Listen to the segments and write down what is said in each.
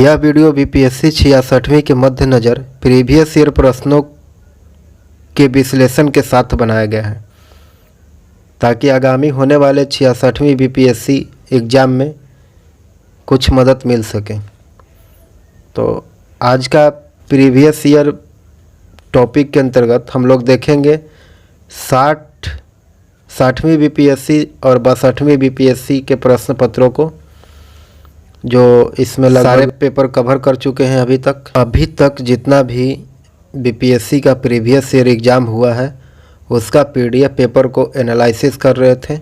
यह video BPSC 66वीं के मद्देनज़र प्रीवियस ईयर प्रश्नों के विश्लेषण के साथ बनाया गया है ताकि आगामी होने वाले 66वीं बीपीएससी एग्ज़ाम में कुछ मदद मिल सके। तो आज का प्रीवियस ईयर टॉपिक के अंतर्गत हम लोग देखेंगे 60वीं बीपीएससी और 62वीं बीपीएससी के प्रश्न पत्रों को, जो इसमें सारे पेपर कवर कर चुके हैं। अभी तक जितना भी बीपीएससी का प्रीवियस ईयर एग्ज़ाम हुआ है उसका पीडीएफ पेपर को एनालिसिस कर रहे थे,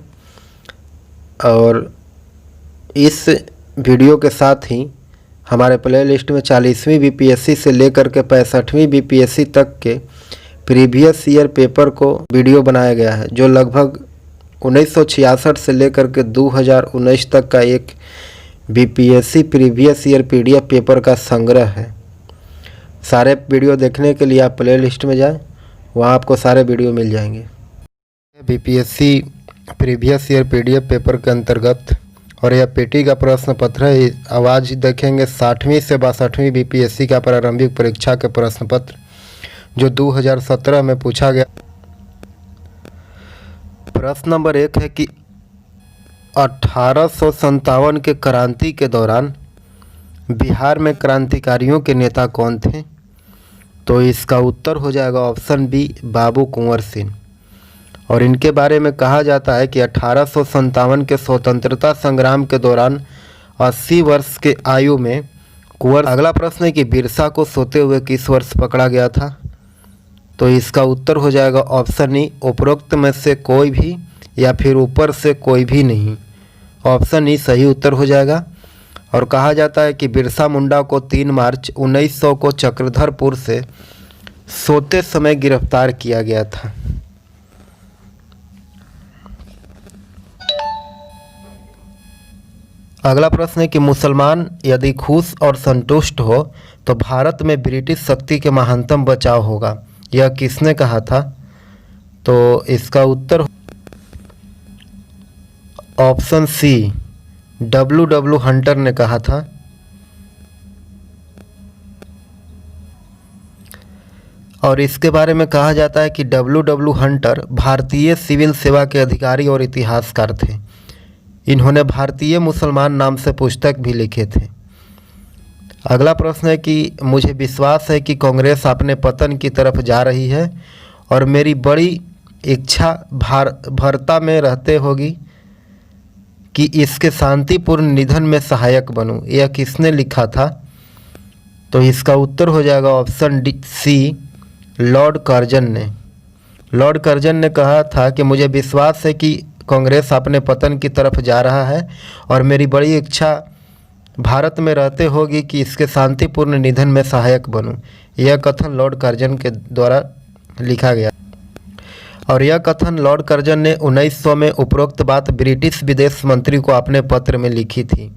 और इस वीडियो के साथ ही हमारे प्लेलिस्ट में 40वीं बीपीएससी से लेकर के 65वीं बीपीएससी तक के प्रीवियस ईयर पेपर को वीडियो बनाया गया है, जो लगभग 1966 से लेकर के 2019 तक का एक BPSC previous year PDF paper का संग्रह है। सारे वीडियो देखने के लिए आप प्लेलिस्ट में जाएं, वहां आपको सारे वीडियो मिल जाएंगे। BPSC previous year PDF paper के अंतर्गत, और यह पीटी का प्रश्न पत्र है। आज देखेंगे 60वीं से 62वीं बीपीएससी का प्रारंभिक परीक्षा के प्रश्न पत्र जो 2017 में पूछा गया। प्रश्न नंबर 1 है कि 1857 के क्रांति के दौरान बिहार में क्रांतिकारियों के नेता कौन थे? तो इसका उत्तर हो जाएगा ऑप्शन बी, बाबू कुंवर सिंह। और इनके बारे में कहा जाता है कि 1857 के स्वतंत्रता संग्राम के दौरान 80 वर्ष के आयु में कुंवर। अगला प्रश्न है कि बिरसा को सोते हुए किस वर्ष पकड़ा गया था? तो इसका उत्तर हो जाएगा ऑप्शन ई, उपरोक्त में से कोई भी या फिर ऊपर से कोई भी नहीं। ऑप्शन ई सही उत्तर हो जाएगा। और कहा जाता है कि बिरसा मुंडा को 3 मार्च 1900 को चक्रधरपुर से सोते समय गिरफ्तार किया गया था। अगला प्रश्न है कि मुसलमान यदि खुश और संतुष्ट हो तो भारत में ब्रिटिश शक्ति के महानतम बचाव होगा, यह किसने कहा था? तो इसका उत्तर ऑप्शन सी, डब्ल्यू हंटर ने कहा था। और इसके बारे में कहा जाता है कि डब्ल्यू हंटर भारतीय सिविल सेवा के अधिकारी और इतिहासकार थे। इन्होंने भारतीय मुसलमान नाम से पुस्तक भी लिखे थे। अगला प्रश्न है कि मुझे विश्वास है कि कांग्रेस अपने पतन की तरफ जा रही है और मेरी बड़ी इच्छा भरता में रहते होगी कि इसके शांतिपूर्ण निधन में सहायक बनूं, यह किसने लिखा था? तो इसका उत्तर हो जाएगा option D C, Lord Curzon ने। लॉर्ड कर्जन ने कहा था कि मुझे विश्वास है कि कांग्रेस अपने पतन की तरफ जा रहा है और मेरी बड़ी इच्छा भारत में रहते होगी कि इसके शांतिपूर्ण निधन में सहायक बनूं। यह कथन लॉर्ड कर्जन के द्वारा लिखा गया, और यह कथन लॉर्ड कर्जन ने 1900 में उपरोक्त बात ब्रिटिश विदेश मंत्री को अपने पत्र में लिखी थी।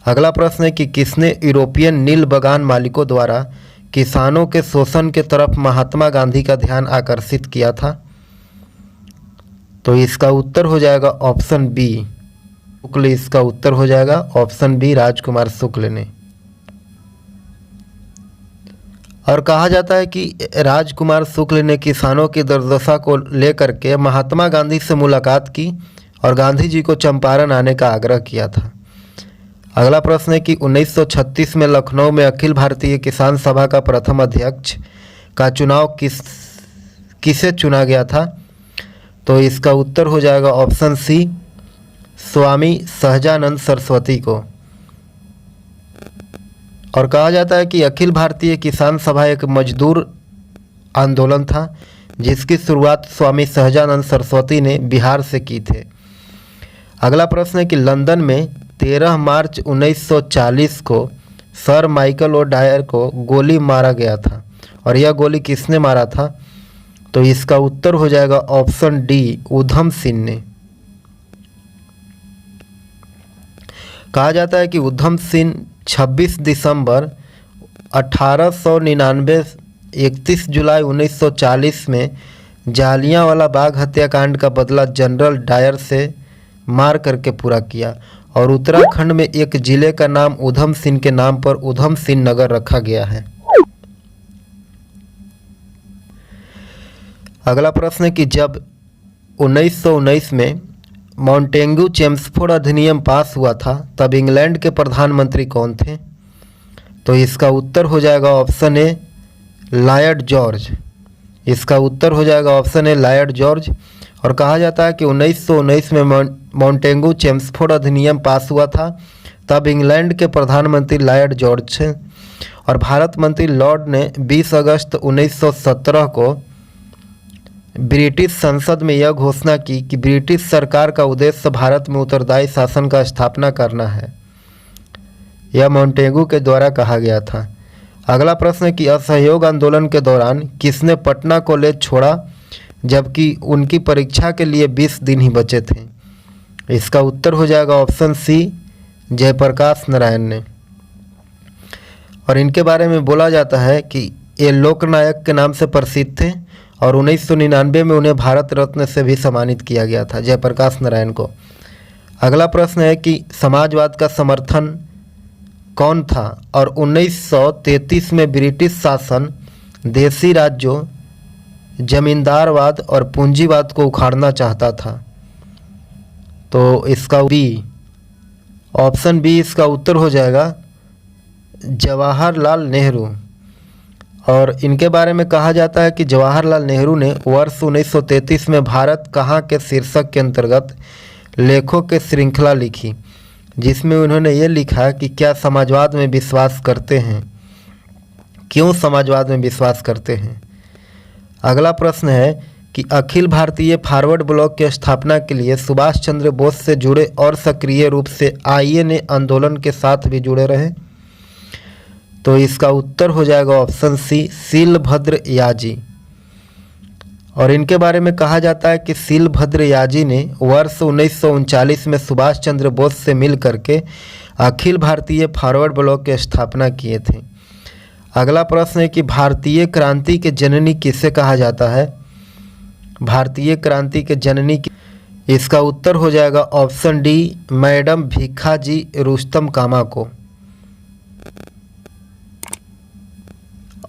अगला प्रश्न है कि किसने यूरोपियन नील बगान मालिकों द्वारा किसानों के शोषण के तरफ महात्मा गांधी का ध्यान आकर्षित किया था? तो इसका उत्तर हो जाएगा ऑप्शन बी, शुक्ल। इसका उत्तर हो जाएगा ऑप्शन बी, राजकुमार शुक्ल ने। और कहा जाता है कि राजकुमार शुक्ल ने किसानों की दुर्दशा को लेकर के महात्मा गांधी से मुलाकात की और गांधी जी को चंपारण आने का आग्रह किया था। अगला प्रश्न है कि 1936 में लखनऊ में अखिल भारतीय किसान सभा का प्रथम अध्यक्ष का चुनाव किसे चुना गया था? तो इसका उत्तर हो जाएगा ऑप्शन सी, स्वामी सहजानंद सरस्वती को। और कहा जाता है कि अखिल भारतीय किसान सभा एक मजदूर आंदोलन था जिसकी शुरुआत स्वामी सहजानंद सरस्वती ने बिहार से की थे। अगला प्रश्न है कि लंदन में 13 मार्च 1940 को सर माइकल ओ डायर को गोली मारा गया था, और यह गोली किसने मारा था? तो इसका उत्तर हो जाएगा ऑप्शन डी, उधम सिंह ने। कहा जाता है कि उधम सिंह 26 दिसंबर 1899 31 जुलाई 1940 में जालियांवाला बाग हत्याकांड का बदला जनरल डायर से मार करके पूरा किया, और उत्तराखंड में एक जिले का नाम उधम सिंह के नाम पर उधम सिंह नगर रखा गया है। अगला प्रश्न है कि जब 1919 में मॉन्टेग्यू चेम्सफोर्ड अधिनियम पास हुआ था तब इंग्लैंड के प्रधानमंत्री कौन थे? तो इसका उत्तर हो जाएगा ऑप्शन ए लॉर्ड जॉर्ज। इसका उत्तर हो जाएगा ऑप्शन ए लॉर्ड जॉर्ज। और कहा जाता है कि 1919 में मॉन्टेग्यू चेम्सफोर्ड अधिनियम पास हुआ था तब इंग्लैंड के प्रधानमंत्री लॉर्ड जॉर्ज थे और भारत मंत्री लॉर्ड ने 20 अगस्त 1917 को ब्रिटिश संसद में यह घोषणा की कि ब्रिटिश सरकार का उद्देश्य भारत में उत्तरदायी शासन का स्थापना करना है। यह मॉन्टेग्यू के द्वारा कहा गया था। अगला प्रश्न है कि असहयोग आंदोलन के दौरान किसने पटना कॉलेज छोड़ा जबकि उनकी परीक्षा के लिए 20 दिन ही बचे थे? इसका उत्तर हो जाएगा ऑप्शन सी जयप्रकाश नारायण ने। और इनके बारे में बोला जाता है कि ये लोकनायक के नाम से प्रसिद्ध थे और 1999 में उन्हें भारत रत्न से भी सम्मानित किया गया था, जयप्रकाश नारायण को। अगला प्रश्न है कि समाजवाद का समर्थन कौन था और 1933 में ब्रिटिश शासन देशी राज्यों, जमींदारवाद और पूंजीवाद को उखाड़ना चाहता था? तो इसका बी, ऑप्शन बी इसका उत्तर हो जाएगा जवाहरलाल नेहरू। और इनके बारे में कहा जाता है कि जवाहरलाल नेहरू ने वर्ष 1933 में भारत कहाँ के शीर्षक के अंतर्गत लेखों की श्रृंखला लिखी जिसमें उन्होंने ये लिखा कि क्या समाजवाद में विश्वास करते हैं, क्यों समाजवाद में विश्वास करते हैं। अगला प्रश्न है कि अखिल भारतीय फॉरवर्ड ब्लॉक की स्थापना के लिए सुभाष चंद्र बोस से जुड़े और सक्रिय रूप से INA आंदोलन के साथ भी जुड़े रहे? तो इसका उत्तर हो जाएगा ऑप्शन सी शीलभद्र याजी। और इनके बारे में कहा जाता है कि शीलभद्र याजी ने वर्ष 1939 में सुभाष चंद्र बोस से मिल करके अखिल भारतीय फॉरवर्ड ब्लॉक की स्थापना किए थे। अगला प्रश्न है कि भारतीय क्रांति के जननी किसे कहा जाता है? भारतीय क्रांति के जननी इसका उत्तर हो जाएगा option D madam Bhikaji Rustam कामा को।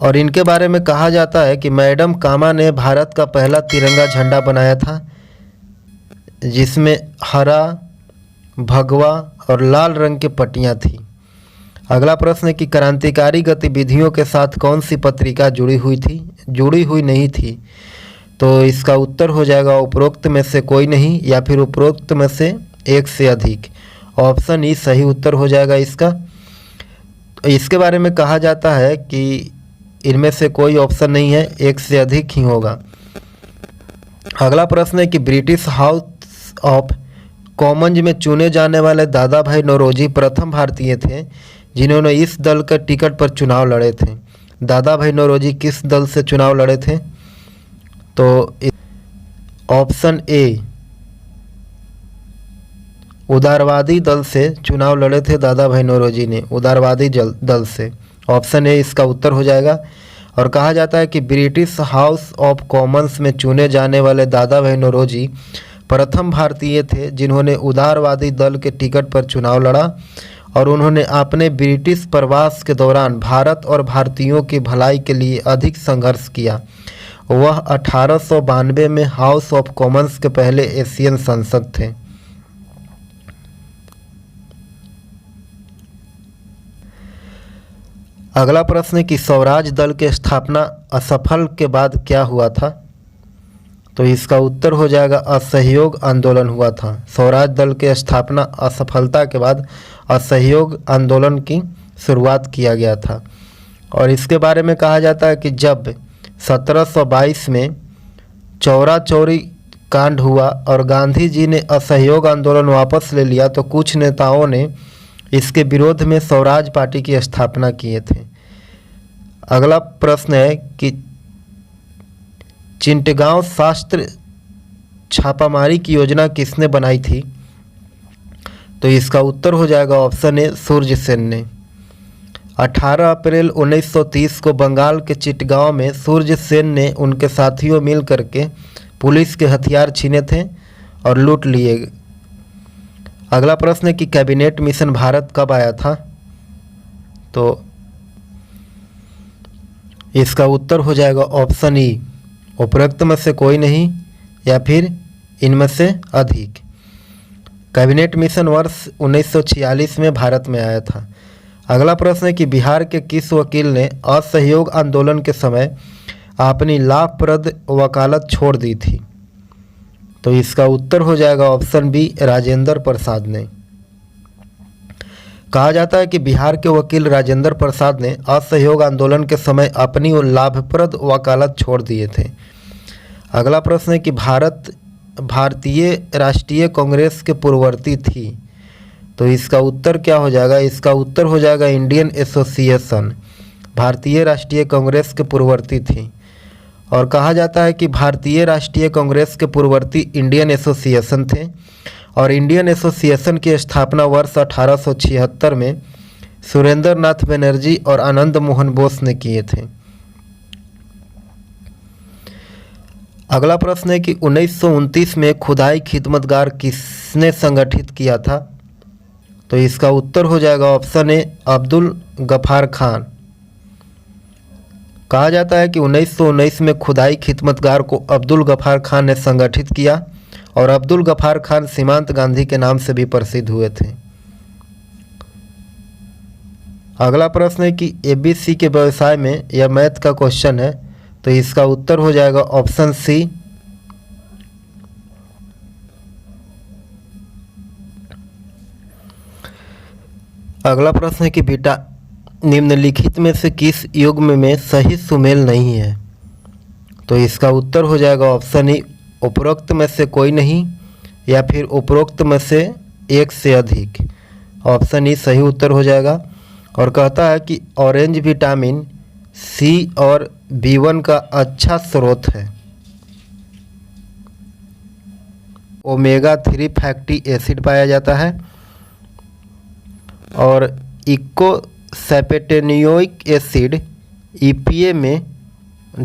और इनके बारे में कहा जाता है कि मैडम कामा ने भारत का पहला तिरंगा झंडा बनाया था जिसमें हरा, भगवा और लाल रंग की पट्टियाँ थीं। अगला प्रश्न है कि क्रांतिकारी गतिविधियों के साथ कौन सी पत्रिका जुड़ी हुई नहीं थी? तो इसका उत्तर हो जाएगा उपरोक्त में से कोई नहीं या फिर उपरोक्त में से एक से अधिक। ऑप्शन ई सही उत्तर हो जाएगा इसका। इसके बारे में कहा जाता है कि इनमें से कोई ऑप्शन नहीं है, एक से अधिक ही होगा। अगला प्रश्न है कि ब्रिटिश हाउस ऑफ कॉमन्स में चुने जाने वाले दादा भाई नौरोजी प्रथम भारतीय थे जिन्होंने इस दल के टिकट पर चुनाव लड़े थे। दादा भाई नौरोजी किस दल से चुनाव लड़े थे? तो ऑप्शन ए उदारवादी दल से चुनाव लड़े थे दादा भाई नौरोजी ने, उदारवादी दल से। ऑप्शन ए इसका उत्तर हो जाएगा। और कहा जाता है कि ब्रिटिश हाउस ऑफ कॉमन्स में चुने जाने वाले दादा भाई नौरोजी प्रथम भारतीय थे जिन्होंने उदारवादी दल के टिकट पर चुनाव लड़ा और उन्होंने अपने ब्रिटिश प्रवास के दौरान भारत और भारतीयों की भलाई के लिए अधिक संघर्ष किया। वह 1892 में हाउस ऑफ कॉमन्स के पहले एशियन सांसद थे। अगला प्रश्न है कि स्वराज दल के स्थापना असफल के बाद क्या हुआ था? तो इसका उत्तर हो जाएगा असहयोग आंदोलन हुआ था। स्वराज दल के स्थापना असफलता के बाद असहयोग आंदोलन की शुरुआत किया गया था। और इसके बारे में कहा जाता है कि जब 1722 में चौरा चौरी कांड हुआ और गांधी जी ने असहयोग आंदोलन वापस ले लिया तो कुछ नेताओं ने इसके विरोध में स्वराज पार्टी की स्थापना किए थे। अगला प्रश्न है कि चिंटगांव शास्त्र छापामारी की योजना किसने बनाई थी? तो इसका उत्तर हो जाएगा ऑप्शन ए सूर्य सेन ने। 18 अप्रैल 1930 को बंगाल के चिटगांव में सूर्य सेन ने उनके साथियों मिल करके पुलिस के हथियार छीने थे और लूट लिए। अगला प्रश्न है कि कैबिनेट मिशन भारत कब आया था? तो इसका उत्तर हो जाएगा ऑप्शन ई, उपरोक्त में से कोई नहीं या फिर इनमें से अधिक। कैबिनेट मिशन वर्ष 1946 में भारत में आया था। अगला प्रश्न है कि बिहार के किस वकील ने असहयोग आंदोलन के समय अपनी लाभप्रद वकालत छोड़ दी थी? तो इसका उत्तर हो जाएगा ऑप्शन बी, राजेंद्र प्रसाद ने। कहा जाता है कि बिहार के वकील राजेंद्र प्रसाद ने असहयोग आंदोलन के समय अपनी लाभप्रद वकालत छोड़ दिए थे। अगला प्रश्न है कि भारतीय राष्ट्रीय कांग्रेस के पूर्ववर्ती थी। तो इसका उत्तर क्या हो जाएगा? इसका उत्तर हो जाएगा इंडियन एसोसिएशन। भारतीय राष्ट्रीय कांग्रेस के पूर्ववर्ती थी। और कहा जाता है कि भारतीय राष्ट्रीय कांग्रेस के पूर्ववर्ती इंडियन एसोसिएशन थे और इंडियन एसोसिएशन की स्थापना वर्ष 1876 में सुरेंद्र नाथ बनर्जी और आनंद मोहन बोस ने किए थे। अगला प्रश्न है कि 1929 में खुदाई खिदमतगार किसने संगठित किया था? तो इसका उत्तर हो जाएगा ऑप्शन ए, अब्दुल गफ्फार खान। कहा जाता है कि 1919 में खुदाई खिदमतगार को अब्दुल गफ्फार खान ने संगठित किया और अब्दुल गफ्फार खान सीमांत गांधी के नाम से भी प्रसिद्ध हुए थे। अगला प्रश्न है कि एबीसी के व्यवसाय में यह मैथ का क्वेश्चन है, तो इसका उत्तर हो जाएगा ऑप्शन सी। अगला प्रश्न है कि बेटा निम्नलिखित में से किस युग्म में सही सुमेल नहीं है? तो इसका उत्तर हो जाएगा ऑप्शन ई, उपरोक्त में से कोई नहीं या फिर उपरोक्त में से एक से अधिक। ऑप्शन ई सही उत्तर हो जाएगा। और कहता है कि ऑरेंज विटामिन सी और B1 का अच्छा स्रोत है। ओमेगा 3 फैटी एसिड पाया जाता है और इकोसैपेटेनियोइक एसिड EPA में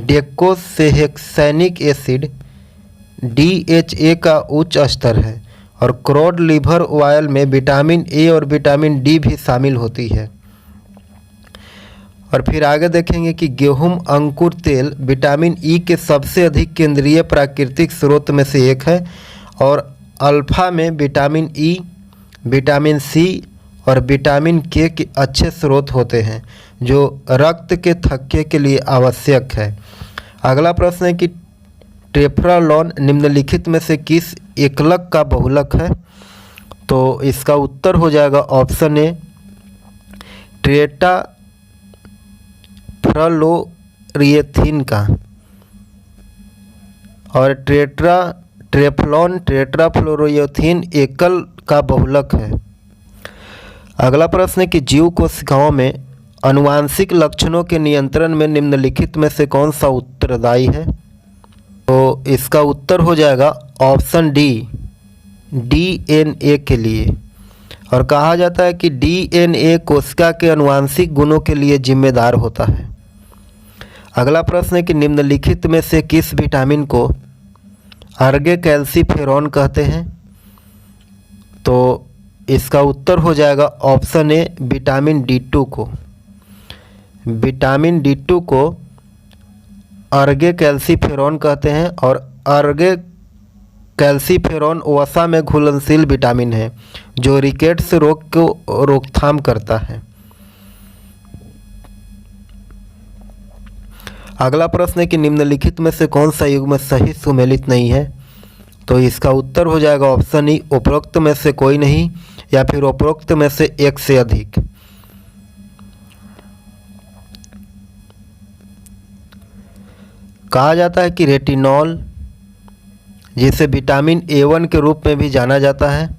डेकोसेहेक्सैनिक एसिड DHA का उच्च स्तर है और क्रॉड लिवर ऑयल में विटामिन ए और विटामिन डी भी शामिल होती है। और फिर आगे देखेंगे कि गेहूं अंकुर तेल विटामिन ई के सबसे अधिक केंद्रीय प्राकृतिक स्रोत में से एक है और अल्फा में विटामिन ई, विटामिन सी और विटामिन के अच्छे स्रोत होते हैं जो रक्त के थक्के के लिए आवश्यक है। अगला प्रश्न है कि टेफ्रालॉन निम्नलिखित में से किस एकलक का बहुलक है? तो इसका उत्तर हो जाएगा ऑप्शन ए, टेट्राफ्लोरिएथिन का। और टेफ्लॉन टेट्राफ्लोरिएथिन एकल का बहुलक है। अगला प्रश्न है कि जीव कोशिकाओं में आनुवांशिक लक्षणों के नियंत्रण में निम्नलिखित में से कौन सा उत्तरदायी है? तो इसका उत्तर हो जाएगा ऑप्शन डी, DNA के लिए। और कहा जाता है कि DNA कोशिका के आनुवांशिक गुणों के लिए जिम्मेदार होता है। अगला प्रश्न है कि निम्नलिखित में से किस विटामिन को अर्गे कैल्सीफेरॉन कहते हैं? तो इसका उत्तर हो जाएगा ऑप्शन ए, विटामिन D2 को। विटामिन D2 को अर्गे कैल्सीफेरॉन कहते हैं और अर्गे कैल्सीफेरॉन वसा में घुलनशील विटामिन है जो रिकेट्स रोग को रोकथाम करता है। अगला प्रश्न है कि निम्नलिखित में से कौन सा युग्म सही सुमेलित नहीं है? तो इसका उत्तर हो जाएगा ऑप्शन ई, उपरोक्त में से कोई नहीं या फिर उपरोक्त में से एक से अधिक। कहा जाता है कि रेटिनॉल, जिसे विटामिन A1 के रूप में भी जाना जाता है,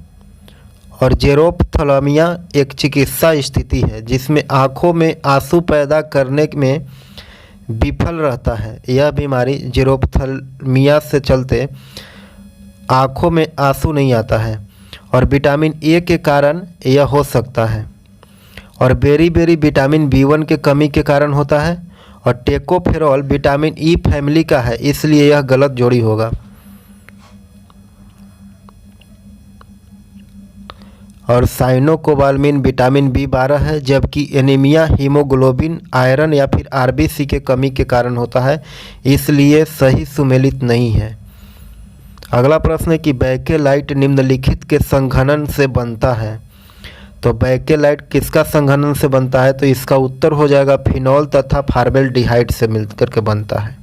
और जेरोप्थेल्मिया एक चिकित्सा स्थिति है जिसमें आँखों में आंसू पैदा करने में विफल रहता है। यह बीमारी जेरोप्थेल्मिया से चलते आँखों में आंसू नहीं आता है और विटामिन ए के कारण यह हो सकता है। और बेरी विटामिन B1 के कमी के कारण होता है और टेकोफेरॉल विटामिन ई फैमिली का है, इसलिए यह गलत जोड़ी होगा। और साइनोकोबालमिन विटामिन B12 है, जबकि एनीमिया हीमोग्लोबिन, आयरन या फिर आरबीसी के कमी के कारण होता है, इसलिए सही सुमेलित नहीं है। अगला प्रश्न है कि बैकेलाइट निम्नलिखित के संघनन से बनता है। तो बैकेलाइट किसका संघनन से बनता है? तो इसका उत्तर हो जाएगा फिनॉल तथा फार्मेल्डिहाइड से मिलकर के बनता है।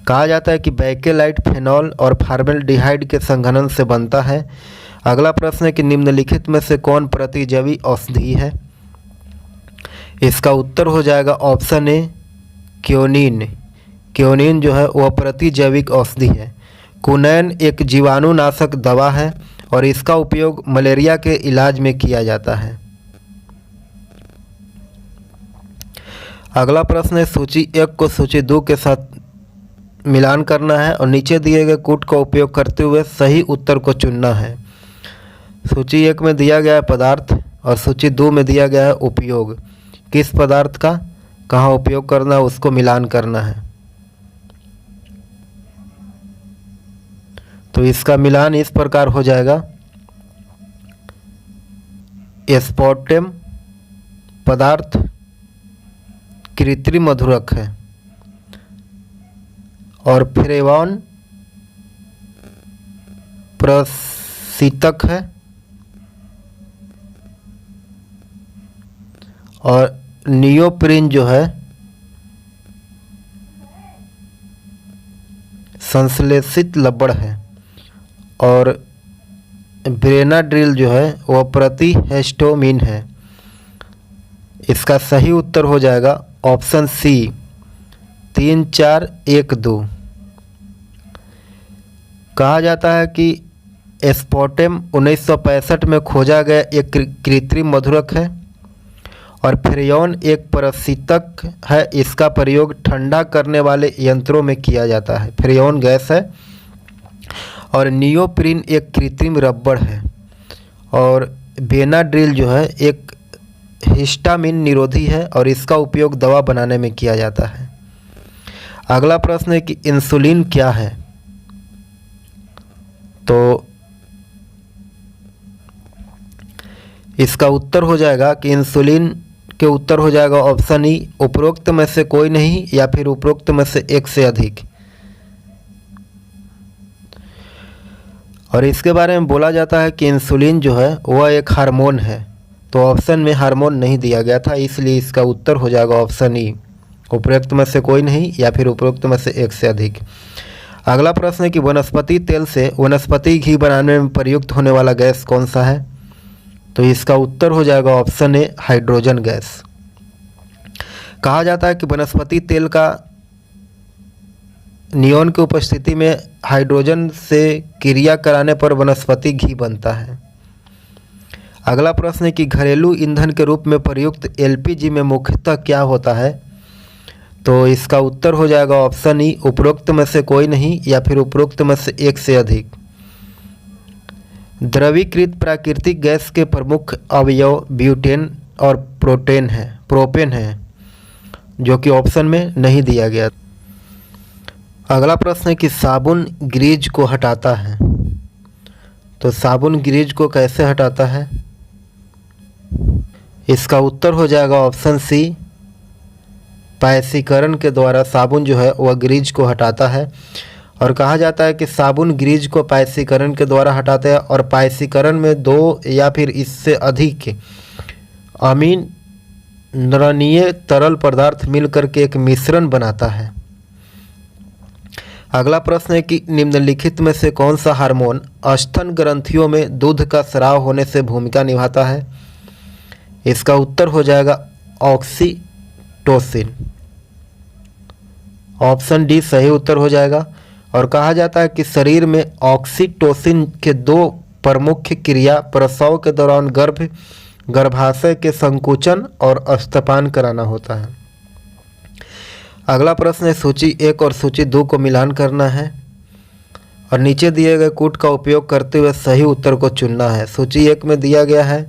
कहा जाता है कि बैकेलाइट फेनॉल और फार्मेल्डिहाइड के संघनन से बनता है। अगला प्रश्न है कि निम्नलिखित में से कौन प्रतिजैवी औषधि है? इसका उत्तर हो जाएगा ऑप्शन ए क्योनिन। क्योनिन जो है वह प्रतिजैविक औषधि है। कुनैन एक जीवाणुनाशक दवा है और इसका उपयोग मलेरिया के इलाज में किया जाता है। अगला प्रश्न है सूची 1 को सूची 2 के साथ मिलान करना है और नीचे दिए गए कूट का उपयोग करते हुए सही उत्तर को चुनना है। सूची 1 में दिया गया है पदार्थ और सूची 2 में दिया गया है उपयोग। किस पदार्थ का कहाँ उपयोग करना है उसको मिलान करना है। तो इसका मिलान इस प्रकार हो जाएगा। एस्पार्टेम पदार्थ कृत्रिम मधुरक है और फ्रेवॉन प्रशीतक है और नियोप्रीन जो है संश्लेषित लवण है और ब्रेनाड्रिल जो है वह प्रतिहिस्टामिन है। इसका सही उत्तर हो जाएगा ऑप्शन सी 3, 4, 1, 2। कहा जाता है कि एस्पार्टेम 1965 में खोजा गया एक कृत्रिम मधुरक है और फ्रेयॉन एक प्रशीतक है। इसका प्रयोग ठंडा करने वाले यंत्रों में किया जाता है। फ्रेयॉन गैस है और नियोप्रीन एक कृत्रिम रबड़ है और बेनाड्रिल जो है एक हिस्टामिन निरोधी है और इसका उपयोग दवा बनाने में किया जाता है। अगला प्रश्न है कि इंसुलिन क्या है? तो इसका उत्तर हो जाएगा कि इंसुलिन के उत्तर हो जाएगा ऑप्शन ई उपरोक्त में से कोई नहीं या फिर उपरोक्त में से एक से अधिक। और इसके बारे में बोला जाता है कि इंसुलिन जो है वह एक हार्मोन है। तो ऑप्शन में हार्मोन नहीं दिया गया था, इसलिए इसका उत्तर हो जाएगा ऑप्शन ई उपरोक्त में से कोई नहीं या फिर उपरोक्त में से एक से अधिक। अगला प्रश्न है कि वनस्पति तेल से वनस्पति घी बनाने में प्रयुक्त होने वाला गैस कौन सा है? तो इसका उत्तर हो जाएगा ऑप्शन ए हाइड्रोजन गैस। कहा जाता है कि वनस्पति तेल का नियोन की उपस्थिति में हाइड्रोजन से क्रिया कराने पर वनस्पति घी बनता है। अगला प्रश्न है कि घरेलू ईंधन के रूप में प्रयुक्त एलपीजी में मुख्यतः क्या होता है? तो इसका उत्तर हो जाएगा ऑप्शन ई उपरोक्त में से कोई नहीं या फिर उपरोक्त में से एक से अधिक। द्रवीकृत प्राकृतिक गैस के प्रमुख अवयव ब्यूटेन और प्रोपेन है जो कि ऑप्शन में नहीं दिया गया। अगला प्रश्न है कि साबुन ग्रीज को हटाता है। तो साबुन ग्रीज को कैसे हटाता है? इसका उत्तर हो जाएगा ऑप्शन सी पायसीकरण के द्वारा साबुन जो है वह ग्रीज को हटाता है। और कहा जाता है कि साबुन ग्रीज को पायसीकरण के द्वारा हटाते हैं और पायसीकरण में 2 या फिर इससे अधिक अमीन नरणीय तरल पदार्थ मिलकर के एक मिश्रण बनाता है। अगला प्रश्न है कि निम्नलिखित में से कौन सा हार्मोन स्तन ग्रंथियों में दूध का स्राव होने से भूमिका निभाता है? इसका उत्तर हो जाएगा ऑक्सीटोसिन। ऑप्शन डी सही उत्तर हो जाएगा। और कहा जाता है कि शरीर में ऑक्सीटोसिन के 2 प्रमुख क्रिया प्रसव के दौरान गर्भाशय के संकुचन और स्तपान कराना होता है। अगला प्रश्न है सूची 1 और सूची 2 को मिलान करना है और नीचे दिए गए कूट का उपयोग करते हुए सही उत्तर को चुनना है। सूची 1 में दिया गया है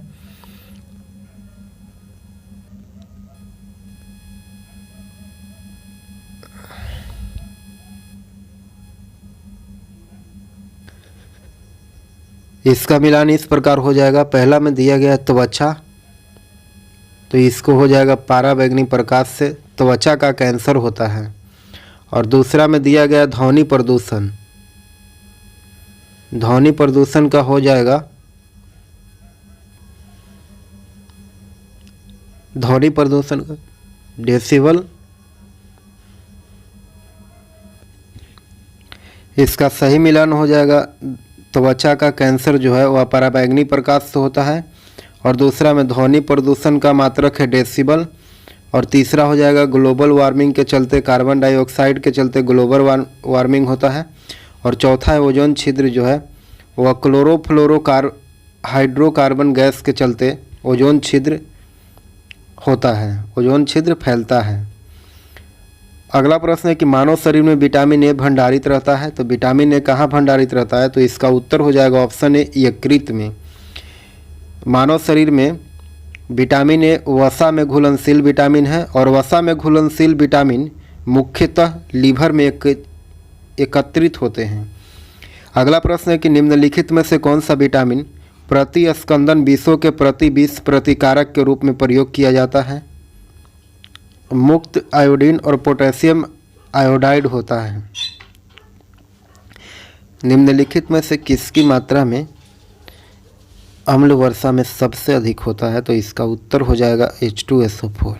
इसका मिलान इस प्रकार हो जाएगा। पहला में दिया गया है त्वचा, तो इसको हो जाएगा पराबैंगनी प्रकाश से त्वचा का कैंसर होता है। और दूसरा में दिया गया ध्वनि प्रदूषण, ध्वनि प्रदूषण का हो जाएगा ध्वनि प्रदूषण का डेसिबल, इसका सही मिलान हो जाएगा त्वचा का कैंसर जो है वह पराबैंगनी प्रकाश से होता है। और दूसरा में ध्वनि प्रदूषण का मात्रक है डेसिबल। और तीसरा हो जाएगा ग्लोबल वार्मिंग के चलते, कार्बन डाइऑक्साइड के चलते ग्लोबल वार्मिंग होता है। और चौथा है ओजोन छिद्र जो है वह हाइड्रोकार्बन गैस के चलते ओजोन छिद्र होता है, ओजोन छिद्र फैलता है। अगला प्रश्न है कि मानव शरीर में विटामिन ए भंडारित रहता है, तो विटामिन ए कहाँ भंडारित रहता है? तो इसका उत्तर हो जाएगा ऑप्शन ए यकृत में। मानव शरीर में विटामिन ए वसा में घुलनशील विटामिन है और वसा में घुलनशील विटामिन मुख्यतः लीवर में एकत्रित होते हैं। अगला प्रश्न है कि निम्नलिखित में से कौन सा विटामिन प्रति स्कंदन विषों के प्रति विष प्रतिकारक के रूप में प्रयोग किया जाता है? मुक्त आयोडीन और पोटेशियम आयोडाइड होता है। निम्नलिखित में से किसकी मात्रा में अम्ल वर्षा में सबसे अधिक होता है? तो इसका उत्तर हो जाएगा H2SO4।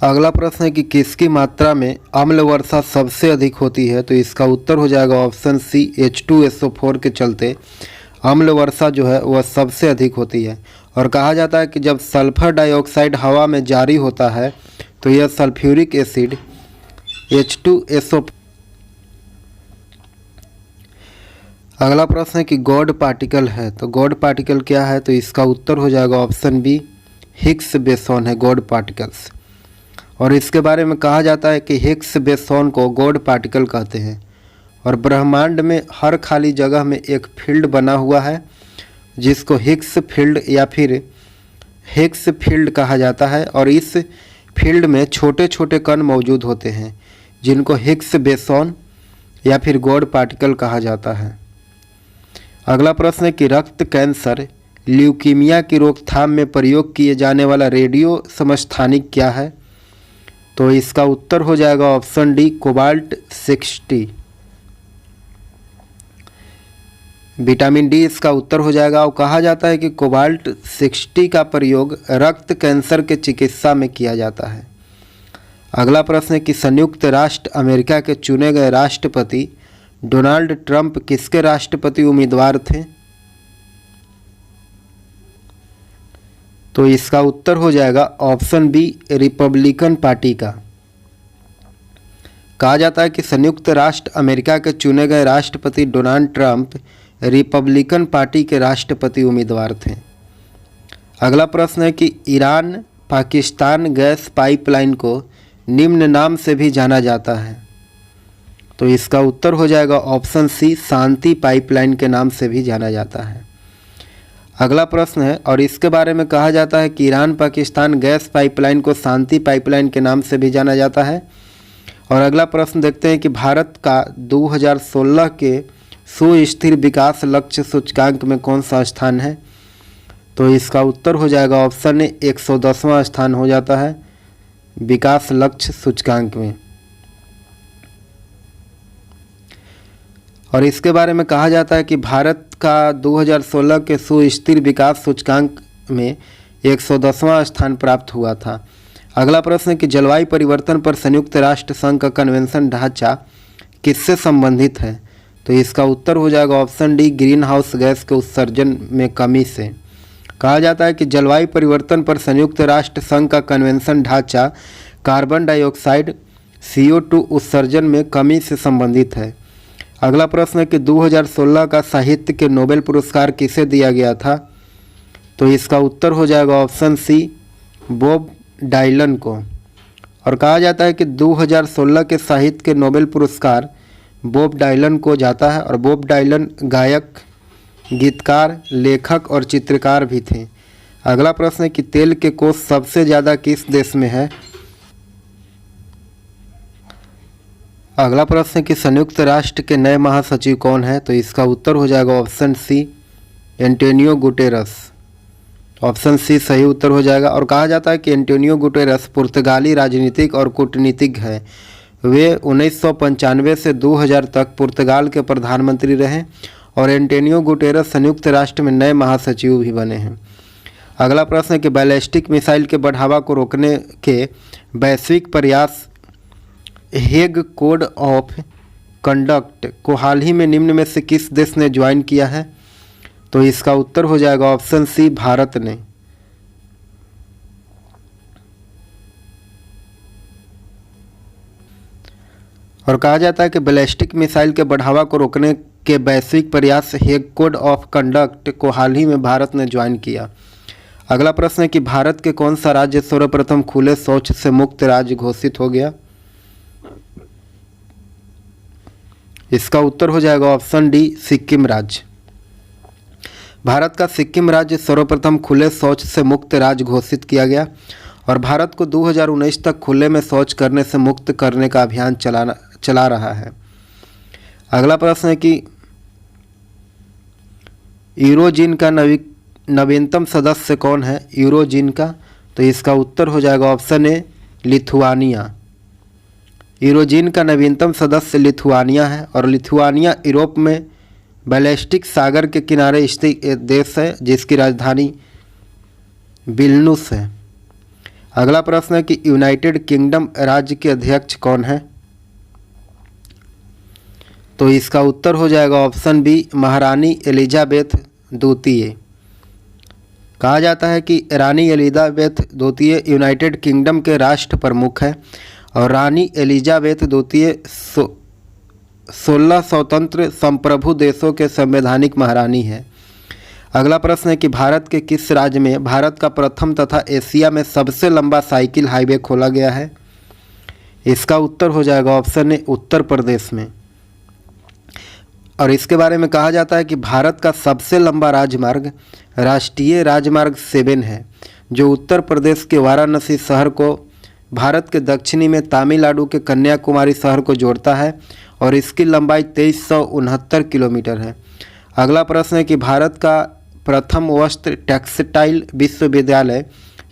अगला प्रश्न है कि किसकी मात्रा में अम्ल वर्षा सबसे अधिक होती है? तो इसका उत्तर हो जाएगा ऑप्शन सी H2SO4 के चलते अम्ल वर्षा जो है वह सबसे अधिक होती है। और कहा जाता है कि जब सल्फर डाइऑक्साइड हवा में जारी होता है तो यह सल्फ्यूरिक एसिड H2SO। अगला प्रश्न है कि गॉड पार्टिकल है, तो गॉड पार्टिकल क्या है? तो इसका उत्तर हो जाएगा ऑप्शन बी हिग्स बोसॉन है गॉड पार्टिकल्स। और इसके बारे में कहा जाता है कि हिग्स बोसॉन को गॉड पार्टिकल कहते हैं। और ब्रह्मांड में हर खाली जगह में एक फील्ड बना हुआ है जिसको हिग्स फील्ड या फिर हिग्स फील्ड कहा जाता है। और इस फील्ड में छोटे छोटे कण मौजूद होते हैं जिनको हिग्स बोसॉन या फिर गॉड पार्टिकल कहा जाता है। अगला प्रश्न है कि रक्त कैंसर ल्यूकीमिया की रोकथाम में प्रयोग किए जाने वाला रेडियो समस्थानिक क्या है? तो इसका उत्तर हो जाएगा option D cobalt 60। Vitamin D इसका उत्तर हो जाएगा। और कहा जाता है कि कोबाल्ट 60 का प्रयोग रक्त कैंसर के चिकित्सा में किया जाता है। अगला प्रश्न है कि संयुक्त राष्ट्र अमेरिका के चुने गए राष्ट्रपति डोनाल्ड ट्रंप किसके राष्ट्रपति उम्मीदवार थे? तो इसका उत्तर हो जाएगा ऑप्शन बी रिपब्लिकन पार्टी का। कहा जाता है कि संयुक्त राष्ट्र अमेरिका के चुने गए राष्ट्रपति डोनाल्ड ट्रंप रिपब्लिकन पार्टी के राष्ट्रपति उम्मीदवार थे। अगला प्रश्न है कि ईरान पाकिस्तान गैस पाइपलाइन को निम्न नाम से भी जाना जाता है। तो इसका उत्तर हो जाएगा ऑप्शन सी शांति पाइपलाइन के नाम से भी जाना जाता है। अगला प्रश्न है और इसके बारे में कहा जाता है कि ईरान पाकिस्तान गैस पाइपलाइन को शांति पाइपलाइन के नाम से भी जाना जाता है। और अगला प्रश्न देखते हैं कि भारत का 2016 के सुस्थिर विकास लक्ष्य सूचकांक में कौन सा स्थान है? तो इसका उत्तर हो जाएगा ऑप्शन ए 110वां स्थान हो जाता है विकास लक्ष्य सूचकांक में। और इसके बारे में कहा जाता है कि भारत का 2016 के सुस्थिर विकास सूचकांक में 110वां स्थान प्राप्त हुआ था। अगला प्रश्न है कि जलवायु परिवर्तन पर संयुक्त राष्ट्र संघ का कन्वेंशन ढांचा किससे संबंधित है? तो इसका उत्तर हो जाएगा option D, green house gas के उत्सर्जन में कमी से। कहा जाता है कि जलवायु परिवर्तन पर संयुक्त राष्ट्र संघ का कन्वेंशन ढांचा कार्बन डाइऑक्साइड CO2 उत्सर्जन में कमी से संबंधित है। अगला प्रश्न है कि 2016 का साहित्य के नोबेल पुरस्कार किसे दिया गया था? तो इसका उत्तर हो जाएगा ऑप्शन सी, बॉब डायलन को। और कहा जाता है कि 2016 के साहित्य के नोबेल पुरस्कार बॉब डायलन को जाता है। और बॉब डायलन गायक, गीतकार, लेखक और चित्रकार भी थे। अगला प्रश्न है कि तेल के कोष सबसे ज़्यादा किस देश में है? अगला प्रश्न है कि संयुक्त राष्ट्र के नए महासचिव कौन है? तो इसका उत्तर हो जाएगा option C, Antonio Guterres. Option C सही उत्तर हो जाएगा। और कहा जाता है कि एंटोनियो गुटेरस पुर्तगाली राजनीतिक और कूटनीतिज्ञ हैं। वे 1995 से 2000 तक पुर्तगाल के प्रधानमंत्री रहे और एंटोनियो गुटेरस संयुक्त राष्ट्र में नए महासचिव भी बने हैं। अगला प्रश्न है कि बैलिस्टिक मिसाइल के बढ़ावा को रोकने के वैश्विक प्रयास हेग कोड ऑफ कंडक्ट को हाल ही में निम्न में से किस देश ने ज्वाइन किया है? तो इसका उत्तर हो जाएगा ऑप्शन सी, भारत ने। और कहा जाता है कि बैलिस्टिक मिसाइल के बढ़ावा को रोकने के वैश्विक प्रयास हेग कोड ऑफ कंडक्ट को हाल ही में भारत ने ज्वाइन किया। अगला प्रश्न है कि भारत के कौन सा राज्य सर्वप्रथम खुले शौच से मुक्त राज्य घोषित हो गया? इसका उत्तर हो जाएगा ऑप्शन डी, सिक्किम राज्य। भारत का सिक्किम राज्य सर्वप्रथम खुले शौच से मुक्त राज्य घोषित किया गया और भारत को 2019 तक खुले में शौच करने से मुक्त करने का अभियान चला रहा है। अगला प्रश्न है कि यूरोजिन का नवीनतम सदस्य कौन है? यूरोजिन का, तो इसका उत्तर हो जाएगा ऑप्शन ए, लिथुआनिया। यूरोजिन का नवीनतम सदस्य लिथुआनिया है और लिथुआनिया यूरोप में बैल्टिक सागर के किनारे स्थित एक देश है जिसकी राजधानी विल्नुस है। अगला प्रश्न है कि यूनाइटेड किंगडम राज्य के अध्यक्ष कौन है? तो इसका उत्तर हो जाएगा ऑप्शन बी, महारानी एलिजाबेथ द्वितीय। कहा जाता है कि रानी एलिजाबेथ द्वितीय यूनाइटेड किंगडम के राष्ट्र प्रमुख है और रानी एलिजाबेथ द्वितीय 16 स्वतंत्र संप्रभु देशों के संवैधानिक महारानी है। अगला प्रश्न है कि भारत के किस राज्य में भारत का प्रथम तथा एशिया में सबसे लंबा साइकिल हाईवे खोला गया है? इसका उत्तर हो जाएगा ऑप्शन ए, उत्तर प्रदेश में। और इसके बारे में कहा जाता है कि भारत का सबसे लंबा राजमार्ग राष्ट्रीय राजमार्ग 7 है जो उत्तर प्रदेश के वाराणसी शहर को भारत के दक्षिणी में तमिलनाडु के कन्याकुमारी शहर को जोड़ता है और इसकी लंबाई 2369 किलोमीटर है। अगला प्रश्न है कि भारत का प्रथम वस्त्र टेक्सटाइल विश्वविद्यालय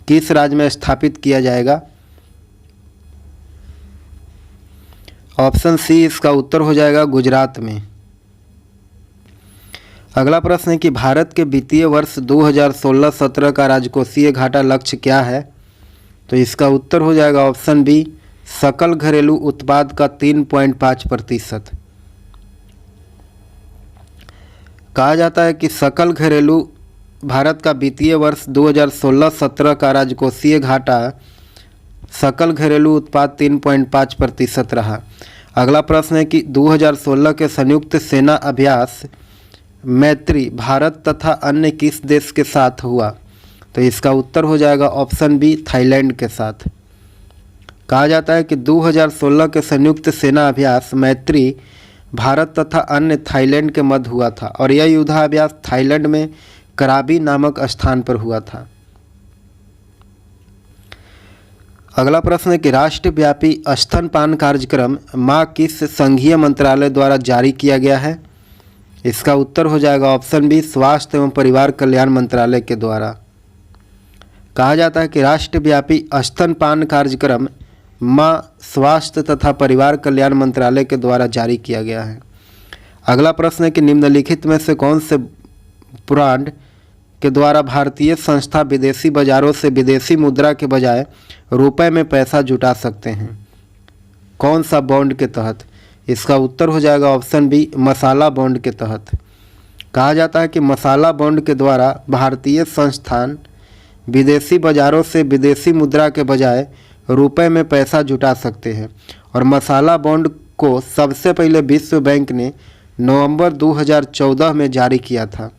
किस राज्य में स्थापित किया जाएगा? ऑप्शन सी इसका उत्तर हो जाएगा गुजरात में। अगला प्रश्न है कि भारत के वित्तीय वर्ष 2016-17 का राजकोषीय घाटा लक्ष्य क्या है? तो इसका उत्तर हो जाएगा ऑप्शन बी, सकल घरेलू उत्पाद का 3.5%। कहा जाता है कि सकल घरेलू भारत का वित्तीय वर्ष 2016-17 का राजकोषीय घाटा सकल घरेलू उत्पाद 3.5% रहा। अगला प्रश्न है कि 2016 के संयुक्त सेना अभ्यास मैत्री भारत तथा अन्य किस देश के साथ हुआ? तो इसका उत्तर हो जाएगा ऑप्शन बी, थाईलैंड के साथ। कहा जाता है कि 2016 के संयुक्त सेना अभ्यास मैत्री भारत तथा अन्य थाईलैंड के मध्य हुआ था और यह युद्धाभ्यास थाईलैंड में कराबी नामक स्थान पर हुआ था। अगला प्रश्न है कि राष्ट्रव्यापी स्तनपान कार्यक्रम मां किस संघीय मंत्रालय द्वारा जारी किया गया है? इसका उत्तर हो जाएगा ऑप्शन बी, स्वास्थ्य एवं परिवार कल्याण मंत्रालय के द्वारा। कहा जाता है कि राष्ट्रव्यापी स्तनपान कार्यक्रम मां स्वास्थ्य तथा परिवार कल्याण मंत्रालय के द्वारा जारी किया गया है। अगला प्रश्न है कि निम्नलिखित में से कौन से ब्रांड के द्वारा भारतीय संस्था विदेशी बाजारों से विदेशी मुद्रा के बजाय रुपए में पैसा जुटा सकते हैं? कौन सा बॉन्ड के तहत? इसका उत्तर हो जाएगा ऑप्शन बी, मसाला बॉन्ड के तहत। कहा जाता है कि मसाला बॉन्ड के द्वारा भारतीय संस्थान विदेशी बाजारों से विदेशी मुद्रा के बजाय रुपए में पैसा जुटा सकते हैं और मसाला बॉन्ड को सबसे पहले विश्व बैंक ने नवंबर 2014 में जारी किया था।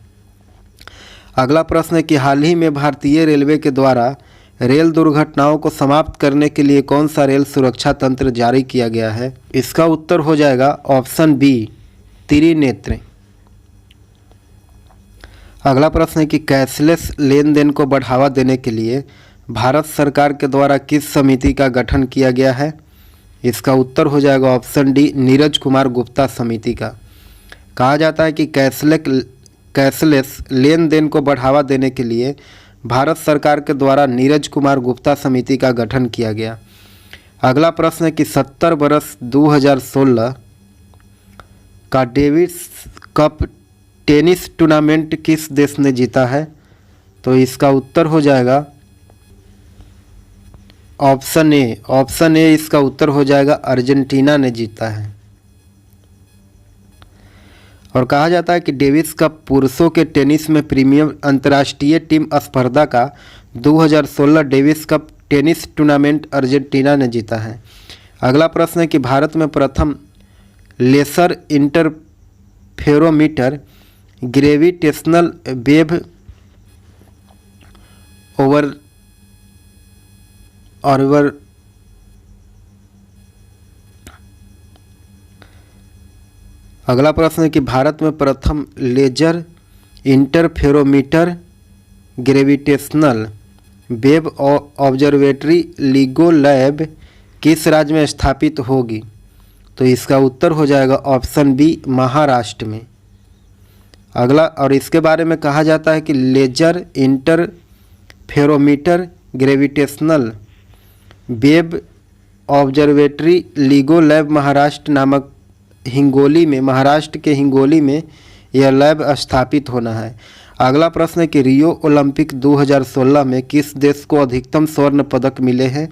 अगला प्रश्न है कि हाल ही में भारतीय रेलवे के द्वारा रेल दुर्घटनाओं को समाप्त करने के लिए कौन सा रेल सुरक्षा तंत्र जारी किया गया है? इसका उत्तर हो जाएगा ऑप्शन बी, त्रिनेत्र। अगला प्रश्न है कि कैशलेस लेन देन को बढ़ावा देने के लिए भारत सरकार के द्वारा किस समिति का गठन किया गया है? इसका उत्तर हो जाएगा ऑप्शन डी, नीरज कुमार गुप्ता समिति का। कहा जाता है कि कैशलेस लेन देन को बढ़ावा देने के लिए भारत सरकार के द्वारा नीरज कुमार गुप्ता समिति का गठन किया गया। अगला प्रश्न है कि 70 वर्ष 2016 का डेविस कप टेनिस टूर्नामेंट किस देश ने जीता है? तो इसका उत्तर हो जाएगा ऑप्शन ए, इसका उत्तर हो जाएगा अर्जेंटीना ने जीता है। और कहा जाता है कि डेविस कप पुरुषों के टेनिस में प्रीमियम अंतर्राष्ट्रीय टीम स्पर्धा का 2016 Davis cup tennis tournament Argentina ने जीता है। अगला प्रश्न है कि भारत में प्रथम laser interferometer gravitational wave over अगला प्रश्न है कि भारत में प्रथम laser interferometer gravitational wave observatory LIGO lab किस राज्य में स्थापित होगी? तो इसका उत्तर हो जाएगा ऑप्शन बी, महाराष्ट्र में। अगला, और इसके बारे में कहा जाता है कि laser interferometer gravitational wave observatory LIGO lab Maharashtra के हिंगोली में यह लैब स्थापित होना है। अगला प्रश्न है कि रियो ओलंपिक 2016 में किस देश को अधिकतम स्वर्ण पदक मिले हैं?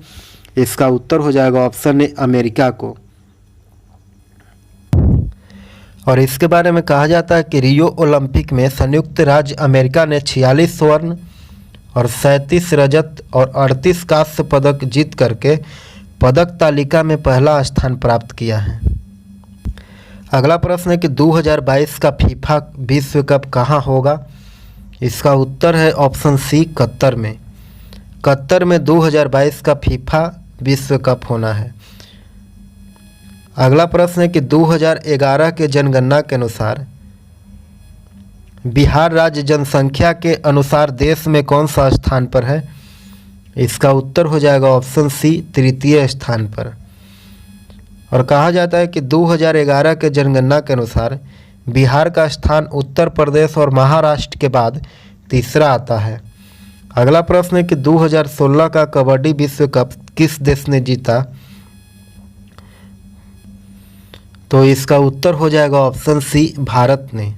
इसका उत्तर हो जाएगा ऑप्शन ए, अमेरिका को। और इसके बारे में कहा जाता है कि रियो ओलंपिक में संयुक्त राज्य अमेरिका ने 46 स्वर्ण और 37 रजत और 38 कांस्य पदक जीत करके पदक तालिका में पहला स्थान प्राप्त किया है। अगला प्रश्न है कि 2022 का फीफा विश्व कप कहाँ होगा? इसका उत्तर है ऑप्शन सी, कतर में। कतर में 2022 का फीफा विश्व कप होना है। अगला प्रश्न है कि 2011 के जनगणना के अनुसार बिहार राज्य जनसंख्या के अनुसार देश में कौन सा स्थान पर है? इसका उत्तर हो जाएगा ऑप्शन सी, तृतीय स्थान पर। और कहा जाता है कि 2011 के जनगणना के अनुसार बिहार का स्थान उत्तर प्रदेश और महाराष्ट्र के बाद तीसरा आता है। अगला प्रश्न है कि 2016 का कबड्डी विश्व कप किस देश ने जीता? तो इसका उत्तर हो जाएगा ऑप्शन सी, भारत ने।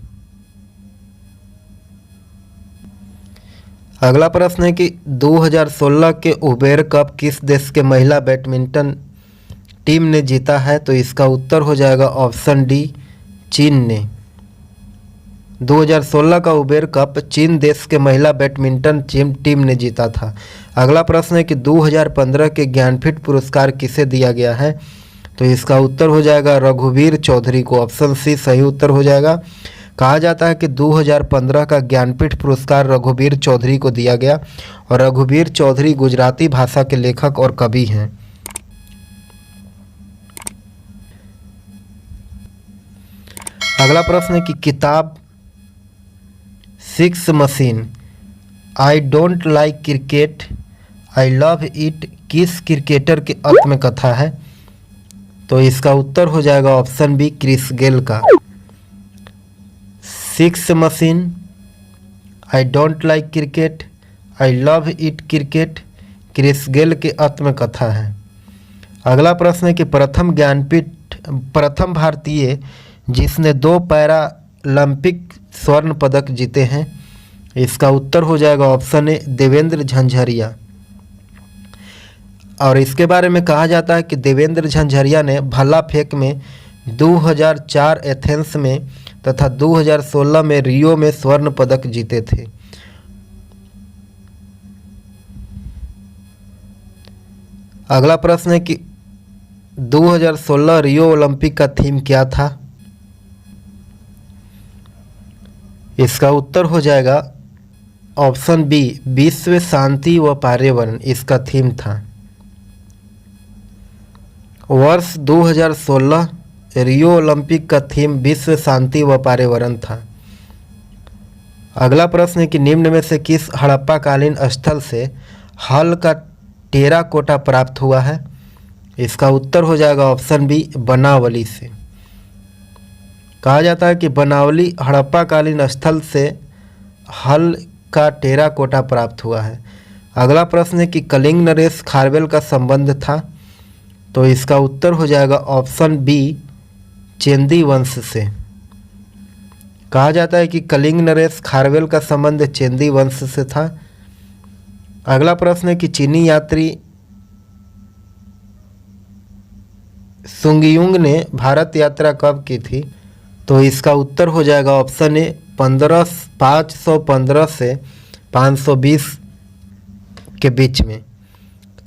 अगला प्रश्न है कि 2016 के उबेर कप किस देश के महिला बैडमिंटन टीम ने जीता है? तो इसका उत्तर हो जाएगा ऑप्शन डी, चीन ने। 2016 का उबेर कप चीन देश के महिला बैडमिंटन टीम ने जीता था। अगला प्रश्न है कि 2015 के ज्ञानपीठ पुरस्कार किसे दिया गया है? तो इसका उत्तर हो जाएगा रघुवीर चौधरी को। ऑप्शन सी सही उत्तर हो जाएगा। कहा जाता है कि 2015 का ज्ञानपीठ पुरस्कार रघुवीर चौधरी को दिया गया और रघुवीर चौधरी गुजराती भाषा के लेखक और कवि हैं। अगला प्रश्न है कि किताब six machine I don't like cricket I love it किस क्रिकेटर की आत्मकथा है? तो इसका उत्तर हो जाएगा ऑप्शन बी, क्रिस गेल का। Six machine I don't like cricket I love it cricket Chris Gayle की आत्मकथा है। अगला प्रश्न है कि प्रथम भारतीय जिसने 2 पैरालंपिक स्वर्ण पदक जीते हैं? इसका उत्तर हो जाएगा ऑप्शन ए देवेंद्र झंझरिया। और इसके बारे में कहा जाता है कि देवेंद्र झंझरिया ने भाला फेंक में 2004 एथेंस में तथा 2016 में रियो में स्वर्ण पदक जीते थे। अगला प्रश्न है कि 2016 रियो ओलंपिक का थीम क्या था? इसका उत्तर हो जाएगा ऑप्शन बी विश्व शांति व पर्यावरण इसका थीम था। वर्ष 2016 रियो ओलंपिक का थीम विश्व शांति व पर्यावरण था। अगला प्रश्न है कि निम्न में से किस हड़प्पा कालीन स्थल से हल का टेराकोटा प्राप्त हुआ है? इसका उत्तर हो जाएगा ऑप्शन बी बनावली से। कहा जाता है कि बनावली हड़प्पा कालीन स्थल से हल का टेराकोटा प्राप्त हुआ है। अगला प्रश्न है कि कलिंग नरेश खारवेल का संबंध था? तो इसका उत्तर हो जाएगा ऑप्शन बी चेंदी वंश से। कहा जाता है कि कलिंग नरेश खारवेल का संबंध चेंदी वंश से था। अगला प्रश्न है कि चीनी यात्री सुंगयुंग ने भारत यात्रा कब की थी? तो इसका उत्तर हो जाएगा ऑप्शन ए 515 से 520 के बीच में।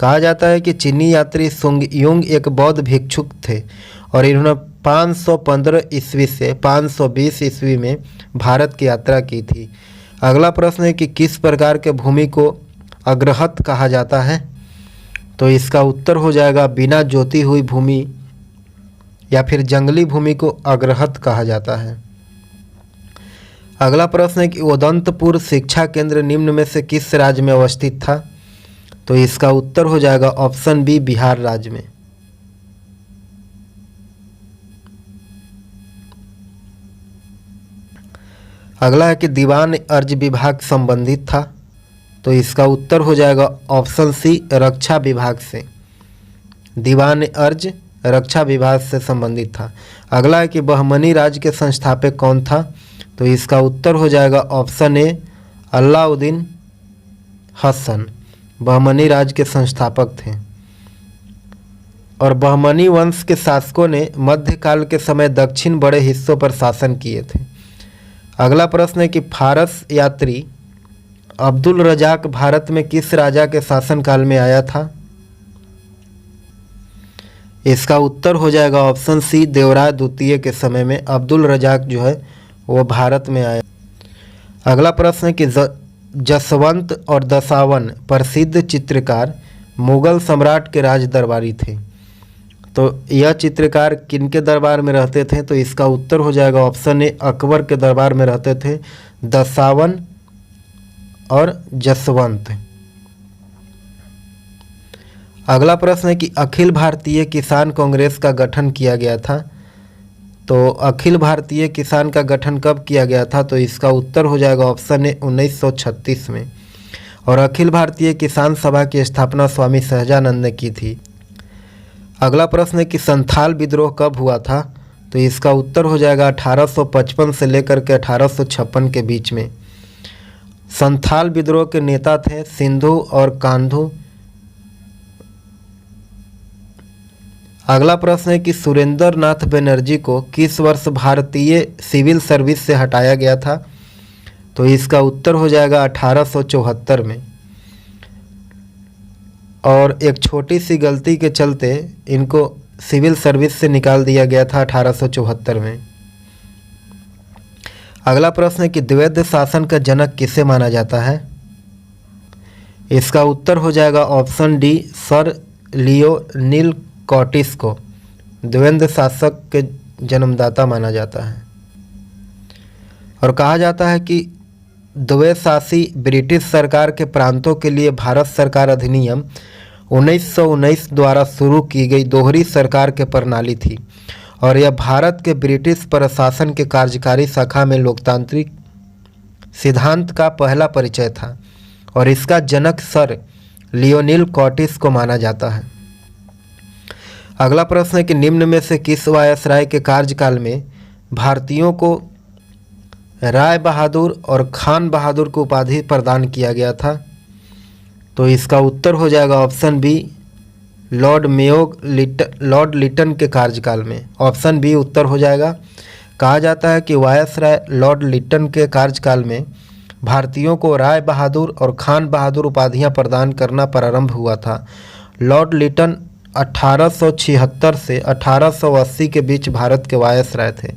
कहा जाता है कि चीनी यात्री सुंगयुंग एक बौद्ध भिक्षुक थे और इन्होंने 515 ईस्वी से 520 ईस्वी में भारत की यात्रा की थी। अगला प्रश्न है कि किस प्रकार के भूमि को अग्रहत कहा जाता है? तो इसका उत्तर हो जाएगा बिना जोती हुई भूमि या फिर जंगली भूमि को अग्रहत कहा जाता है। अगला प्रश्न है कि उदंतपुर शिक्षा केंद्र निम्न में से किस राज्य में अवस्थित था? तो इसका उत्तर हो जाएगा ऑप्शन बी बिहार राज्य में। अगला है कि दीवान अर्ज विभाग संबंधित था? तो इसका उत्तर हो जाएगा ऑप्शन सी रक्षा विभाग से। दीवान अर्ज रक्षा विभाग से संबंधित था। अगला है कि बहमनी राज्य के संस्थापक कौन था? तो इसका उत्तर हो जाएगा ऑप्शन ए अलाउद्दीन हसन बहमनी राज्य के संस्थापक थे। और बहमनी वंश के शासकों ने मध्यकाल के समय दक्षिण बड़े हिस्सों पर शासन किए थे। अगला प्रश्न है कि फारस यात्री अब्दुल रजाक भारत में किस राजा के शासनकाल में आया था? इसका उत्तर हो जाएगा ऑप्शन सी देवराय द्वितीय के समय में अब्दुल रजाक जो है वो भारत में आया। अगला प्रश्न है कि जसवंत और दसावन प्रसिद्ध चित्रकार मुगल सम्राट के राज दरबारी थे। तो यह चित्रकार किनके दरबार में रहते थे? तो इसका उत्तर हो जाएगा ऑप्शन ए अकबर के दरबार में रहते थे दसावन और जसवंत। अगला प्रश्न है कि अखिल भारतीय किसान कांग्रेस का गठन किया गया था। तो अखिल भारतीय किसान का गठन कब किया गया था? तो इसका उत्तर हो जाएगा ऑप्शन ए 1936 में। और अखिल भारतीय किसान सभा की स्थापना स्वामी सहजानंद ने की थी। अगला प्रश्न है कि संथाल विद्रोह कब हुआ था? तो इसका उत्तर हो जाएगा 1855 से लेकर के 1856 के बीच में। संथाल विद्रोह के नेता थे सिंधु और कान्धु। अगला प्रश्न है कि सुरेंद्र नाथ बनर्जी को किस वर्ष भारतीय सिविल सर्विस से हटाया गया था? तो इसका उत्तर हो जाएगा 1874 में। और एक छोटी सी गलती के चलते इनको सिविल सर्विस से निकाल दिया गया था 1874 में। अगला प्रश्न है कि द्वैध शासन का जनक किसे माना जाता है? इसका उत्तर हो जाएगा ऑप्शन डी सर लियोनील कॉटिस को द्वंद्व शासक के जन्मदाता माना जाता है। और कहा जाता है कि द्वैशासी ब्रिटिश सरकार के प्रांतों के लिए भारत सरकार अधिनियम 1919 द्वारा शुरू की गई दोहरी सरकार के प्रणाली थी और यह भारत के ब्रिटिश प्रशासन के कार्यकारी शाखा में लोकतांत्रिक सिद्धांत का पहला परिचय था और इसका जनक सर लियोनील कॉटिस को माना जाता है। अगला प्रश्न है कि निम्न में से किस वायसराय के कार्यकाल में भारतीयों को राय बहादुर और खान बहादुर को उपाधि प्रदान किया गया था? तो इसका उत्तर हो जाएगा ऑप्शन बी, लॉर्ड लिटन के कार्यकाल में। ऑप्शन बी उत्तर हो जाएगा। कहा जाता है कि वायसराय लॉर्ड लिटन के कार्यकाल में भारतीयों को राय बहादुर और खान बहादुर उपाधियां प्रदान करना प्रारंभ हुआ था। लॉर्ड लिटन 1876 से 1880 के बीच भारत के वायसराय थे।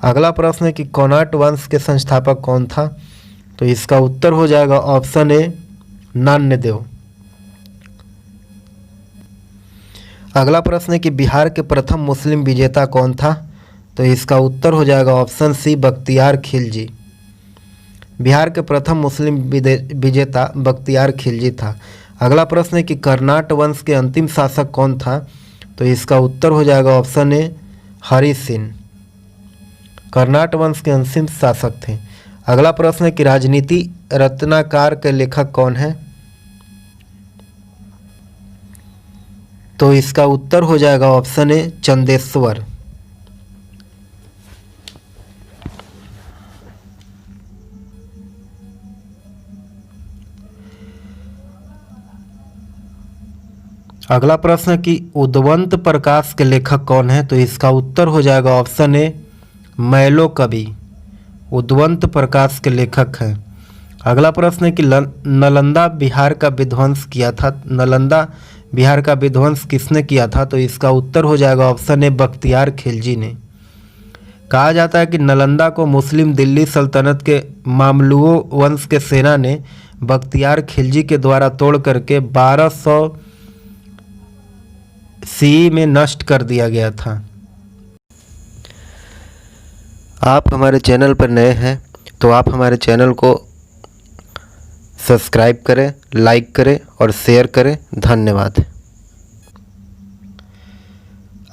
अगला प्रश्न है कि कॉनाट वंश के संस्थापक कौन था? तो इसका उत्तर हो जाएगा ऑप्शन ए, नान्यदेव। अगला प्रश्न है कि बिहार के प्रथम मुस्लिम विजेता कौन था? तो इसका उत्तर हो जाएगा ऑप्शन सी, बख्तियार खिलजी। बिहार के प्रथम मुस्लिम विजेता बख्तियार खिलजी था। अगला प्रश्न है कि कर्नाट वंश के अंतिम शासक कौन था? तो इसका उत्तर हो जाएगा ऑप्शन ए, हरि सिंह। कर्नाट वंश के अंतिम शासक थे। अगला प्रश्न है कि राजनीति रत्नाकर के लेखक कौन है? तो इसका उत्तर हो जाएगा ऑप्शन ए, चंदेश्वर। अगला प्रश्न है कि उद्वंत प्रकाश के लेखक कौन है? तो इसका उत्तर हो जाएगा ऑप्शन ए, मैलो कवि। उद्वंत प्रकाश के लेखक हैं। अगला प्रश्न है कि नालंदा बिहार का विध्वंस किया था। नालंदा बिहार का विध्वंस किसने किया था? तो इसका उत्तर हो जाएगा ऑप्शन ए, बख्तियार खिलजी ने। कहा जाता है कि नालंदा को मुस्लिम दिल्ली सल्तनत के मामलुओं वंश के सेना ने बख्तियार खिलजी के द्वारा तोड़ करके 1200 सी में नष्ट कर दिया गया था। आप हमारे चैनल पर नए हैं तो आप हमारे चैनल को सब्सक्राइब करें, लाइक करें और शेयर करें। धन्यवाद।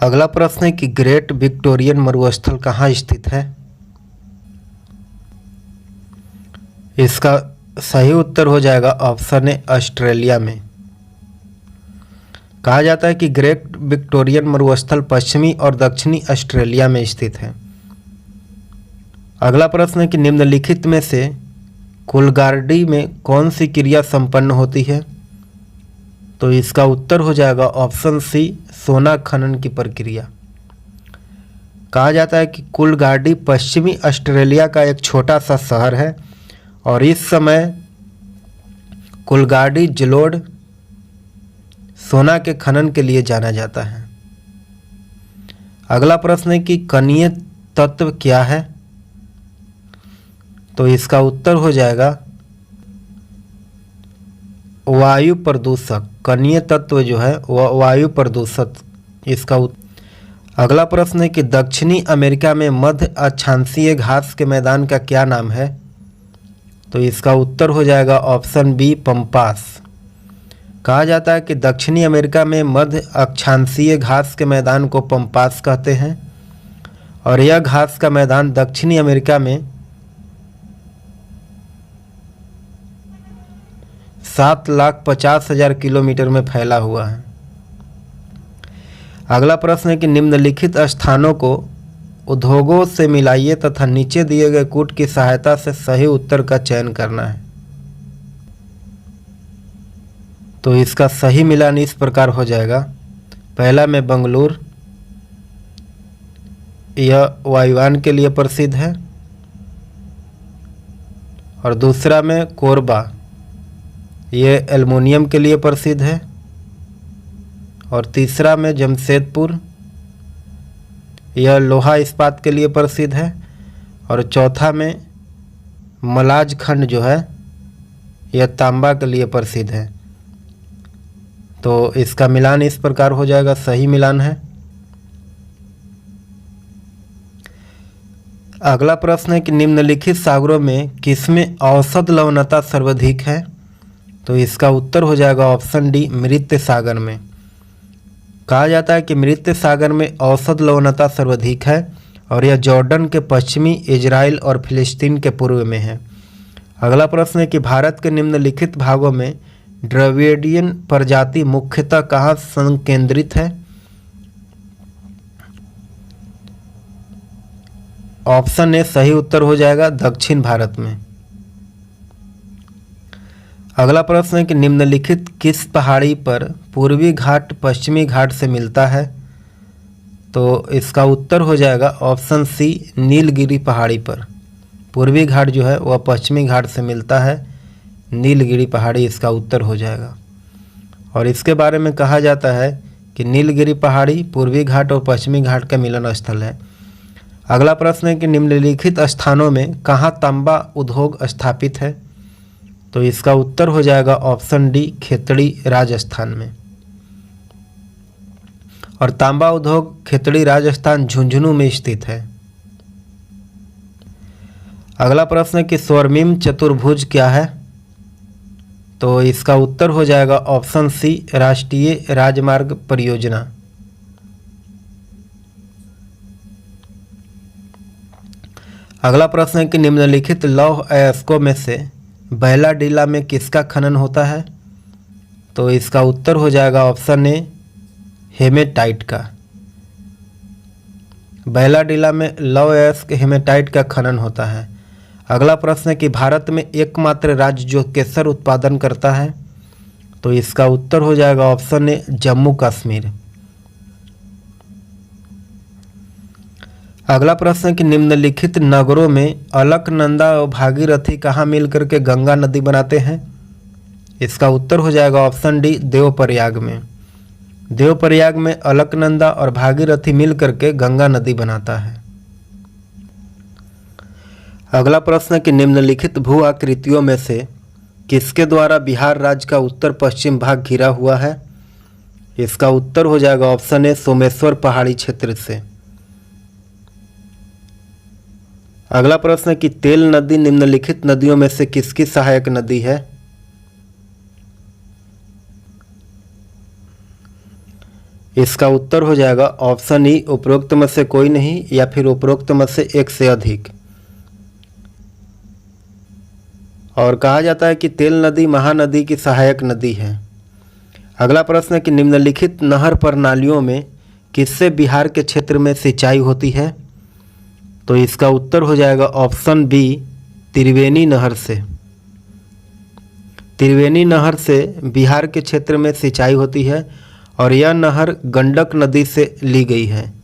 अगला प्रश्न है कि ग्रेट विक्टोरियन मरुस्थल कहाँ स्थित है? इसका सही उत्तर हो जाएगा ऑप्शन ए, ऑस्ट्रेलिया में। कहा जाता है कि ग्रेट विक्टोरियन मरुस्थल पश्चिमी और दक्षिणी ऑस्ट्रेलिया में स्थित है। अगला प्रश्न है कि निम्नलिखित में से कोलगार्डी में कौन सी क्रिया संपन्न होती है? तो इसका उत्तर हो जाएगा ऑप्शन सी, सोना खनन की प्रक्रिया। कहा जाता है कि कोलगार्डी पश्चिमी ऑस्ट्रेलिया का एक छोटा सा शहर है और इस समय कोलगार्डी जलोढ़ सोना के खनन के लिए जाना जाता है। अगला प्रश्न है कि कणीय तत्व क्या है? तो इसका उत्तर हो जाएगा वायु प्रदूषक। कणीय तत्व जो है वह वायु प्रदूषक इसका अगला प्रश्न है कि दक्षिणी अमेरिका में मध्य अक्षांशीय घास के मैदान का क्या नाम है? तो इसका उत्तर हो जाएगा ऑप्शन बी, पंपास। कहा जाता है कि दक्षिणी अमेरिका में मध्य अक्षांशीय घास के मैदान को पंपास कहते हैं और यह घास का मैदान दक्षिणी अमेरिका में 7,50,000 किलोमीटर में फैला हुआ है। अगला प्रश्न है कि निम्नलिखित स्थानों को उद्योगों से मिलाइए तथा नीचे दिए गए कूट की सहायता से सही उत्तर का चयन करना है। तो इसका सही मिलान इस प्रकार हो जाएगा। पहला में बंगलुरु, यह वायुयान के लिए प्रसिद्ध है, और दूसरा में कोरबा, ये एल्युमिनियम के लिए प्रसिद्ध है, और तीसरा में जमशेदपुर, यह लोहा इस्पात के लिए प्रसिद्ध है, और चौथा में मलाजखंड जो है यह तांबा के लिए प्रसिद्ध है। तो इसका मिलान इस प्रकार हो जाएगा, सही मिलान है। अगला प्रश्न है कि निम्नलिखित सागरों में किसमें औसत लवणता सर्वाधिक है? तो इसका उत्तर हो जाएगा ऑप्शन डी, मृत्य सागर में। कहा जाता है कि मृत्य सागर में औसत लवणता सर्वाधिक है और यह जॉर्डन के पश्चिमी, इजराइल और फिलिस्तीन के पूर्व में है। अगला प्रश्न है कि भारत के निम्नलिखित भागों में द्रविडियन प्रजाति मुख्यतः कहाँ संकेंद्रित है? ऑप्शन ए सही उत्तर हो जाएगा दक्षिण भारत में। अगला प्रश्न है कि निम्नलिखित किस पहाड़ी पर पूर्वी घाट पश्चिमी घाट से मिलता है? तो इसका उत्तर हो जाएगा ऑप्शन सी नीलगिरी पहाड़ी पर। पूर्वी घाट जो है वह पश्चिमी घाट से मिलता है, नीलगिरी पहाड़ी इसका उत्तर हो जाएगा। और इसके बारे में कहा जाता है कि नीलगिरी पहाड़ी पूर्वी घाट और पश्चिमी घाट का मिलन स्थल है। अगला प्रश्न है कि निम्नलिखित स्थानों में कहाँ तांबा उद्योग स्थापित है? तो इसका उत्तर हो जाएगा ऑप्शन डी खेतड़ी राजस्थान में। और तांबा उद्योग खेतड़ी राजस्थान झुंझुनू में स्थित है। अगला प्रश्न है कि स्वर्णिम चतुर्भुज क्या है? तो इसका उत्तर हो जाएगा ऑप्शन सी राष्ट्रीय राजमार्ग परियोजना। अगला प्रश्न है कि निम्नलिखित लौह अयस्कों में से बैलाडीला में किसका खनन होता है? तो इसका उत्तर हो जाएगा ऑप्शन ए हेमेटाइट का। बैलाडीला में लौह अयस्क हेमेटाइट का खनन होता है। अगला प्रश्न है कि भारत में एकमात्र राज्य जो केसर उत्पादन करता है? तो इसका उत्तर हो जाएगा ऑप्शन ए जम्मू कश्मीर। अगला प्रश्न है कि निम्नलिखित नगरों में अलकनंदा और भागीरथी कहाँ मिलकर के गंगा नदी बनाते हैं? इसका उत्तर हो जाएगा ऑप्शन डी देवप्रयाग में। देवप्रयाग में अलकनंदा और भागीरथी मिलकर के गंगा नदी बनाता है। अगला प्रश्न है कि निम्नलिखित भू आकृतियों में से किसके द्वारा बिहार राज्य का उत्तर पश्चिम भाग घिरा हुआ है? इसका उत्तर हो जाएगा ऑप्शन ए सोमेश्वर पहाड़ी क्षेत्र से। अगला प्रश्न है कि तेल नदी निम्नलिखित नदियों में से किसकी सहायक नदी है? इसका उत्तर हो जाएगा ऑप्शन ई उपरोक्त में से कोई नहीं या फिर उपरोक्त में से एक से अधिक। और कहा जाता है कि तेल नदी महानदी की सहायक नदी है। अगला प्रश्न है कि निम्नलिखित नहर प्रणालियों में किससे बिहार के क्षेत्र में सिंचाई होती है? तो इसका उत्तर हो जाएगा ऑप्शन बी त्रिवेणी नहर से। त्रिवेणी नहर से बिहार के क्षेत्र में सिंचाई होती है और यह नहर गंडक नदी से ली गई है।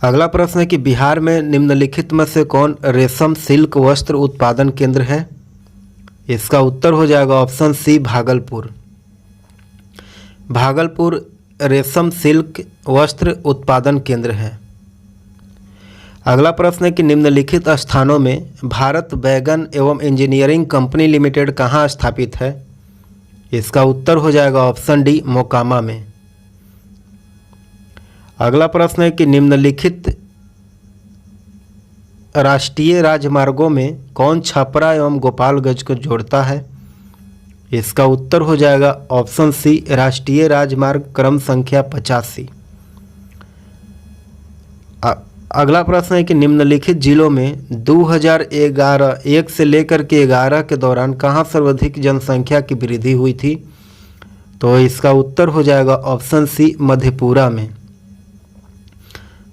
अगला प्रश्न है कि बिहार में निम्नलिखित में से कौन रेशम सिल्क वस्त्र उत्पादन केंद्र है? इसका उत्तर हो जाएगा ऑप्शन सी भागलपुर। भागलपुर रेशम सिल्क वस्त्र उत्पादन केंद्र है। अगला प्रश्न है कि निम्नलिखित स्थानों में भारत बैगन एवं इंजीनियरिंग कंपनी लिमिटेड कहाँ स्थापित है? इसका उत्तर हो जाएगा ऑप्शन डी मोकामा में। अगला प्रश्न है कि निम्नलिखित राष्ट्रीय राजमार्गों में कौन छपरा एवं गोपालगंज को जोड़ता है? इसका उत्तर हो जाएगा ऑप्शन सी राष्ट्रीय राजमार्ग क्रम संख्या 85। अगला प्रश्न है कि निम्नलिखित जिलों में 2011 1 से लेकर के 11 के दौरान कहाँ सर्वाधिक जनसंख्या की वृद्धि हुई थी? तो इसका उत्तर हो जाएगा ऑप्शन सी मधेपुरा में।